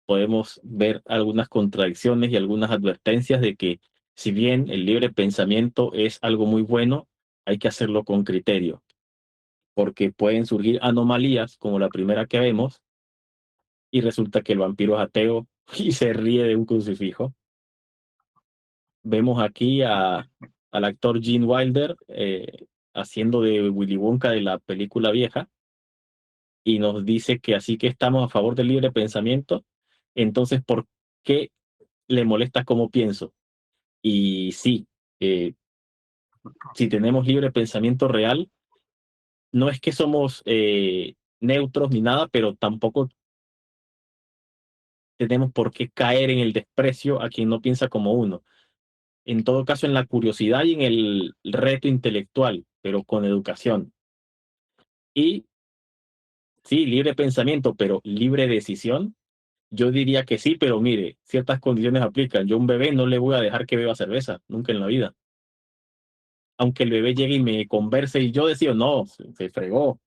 podemos ver algunas contradicciones y algunas advertencias de que si bien el libre pensamiento es algo muy bueno, hay que hacerlo con criterio, porque pueden surgir anomalías como la primera que vemos y resulta que el vampiro es ateo y se ríe de un crucifijo. Vemos aquí al actor Gene Wilder haciendo de Willy Wonka de la película vieja y nos dice que así que estamos a favor del libre pensamiento, entonces ¿por qué le molesta cómo pienso? Y sí, eh, si tenemos libre pensamiento real, no es que somos neutros ni nada, pero tampoco tenemos por qué caer en el desprecio a quien no piensa como uno. En todo caso, en la curiosidad y en el reto intelectual, pero con educación. Y sí, libre pensamiento, pero libre decisión. Yo diría que sí, pero mire, ciertas condiciones aplican. Yo a un bebé no le voy a dejar que beba cerveza, nunca en la vida. Aunque el bebé llegue y me converse y yo decido, no, se fregó.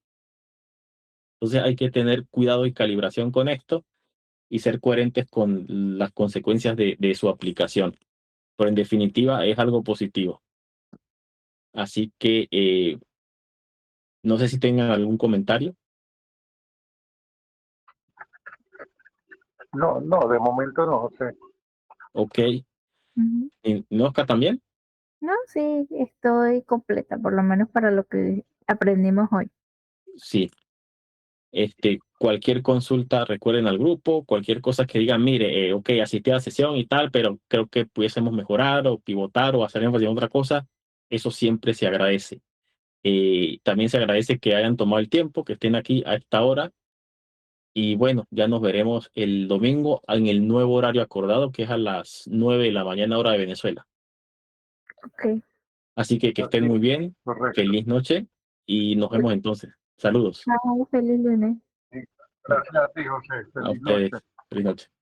Entonces hay que tener cuidado y calibración con esto y ser coherentes con las consecuencias de su aplicación. Pero en definitiva es algo positivo. Así que no sé si tengan algún comentario. No, no, de momento no, José. Ok. ujú. ¿Y Nosca también? No, sí, estoy completa, por lo menos para lo que aprendimos hoy. Sí. Cualquier consulta, recuerden al grupo, cualquier cosa que digan, mire, ok, asistí a la sesión y tal, pero creo que pudiésemos mejorar o pivotar o hacer énfasis en otra cosa, eso siempre se agradece. También se agradece que hayan tomado el tiempo, que estén aquí a esta hora. Y bueno, ya nos veremos el domingo en el nuevo horario acordado, que es a las 9 de la mañana hora de Venezuela. Ok, Así que estén Así, muy bien, correcto. feliz noche y nos vemos entonces. Saludos chao, feliz lunes. Sí, gracias a ti, José. a Feliz ustedes. noche. Feliz noche.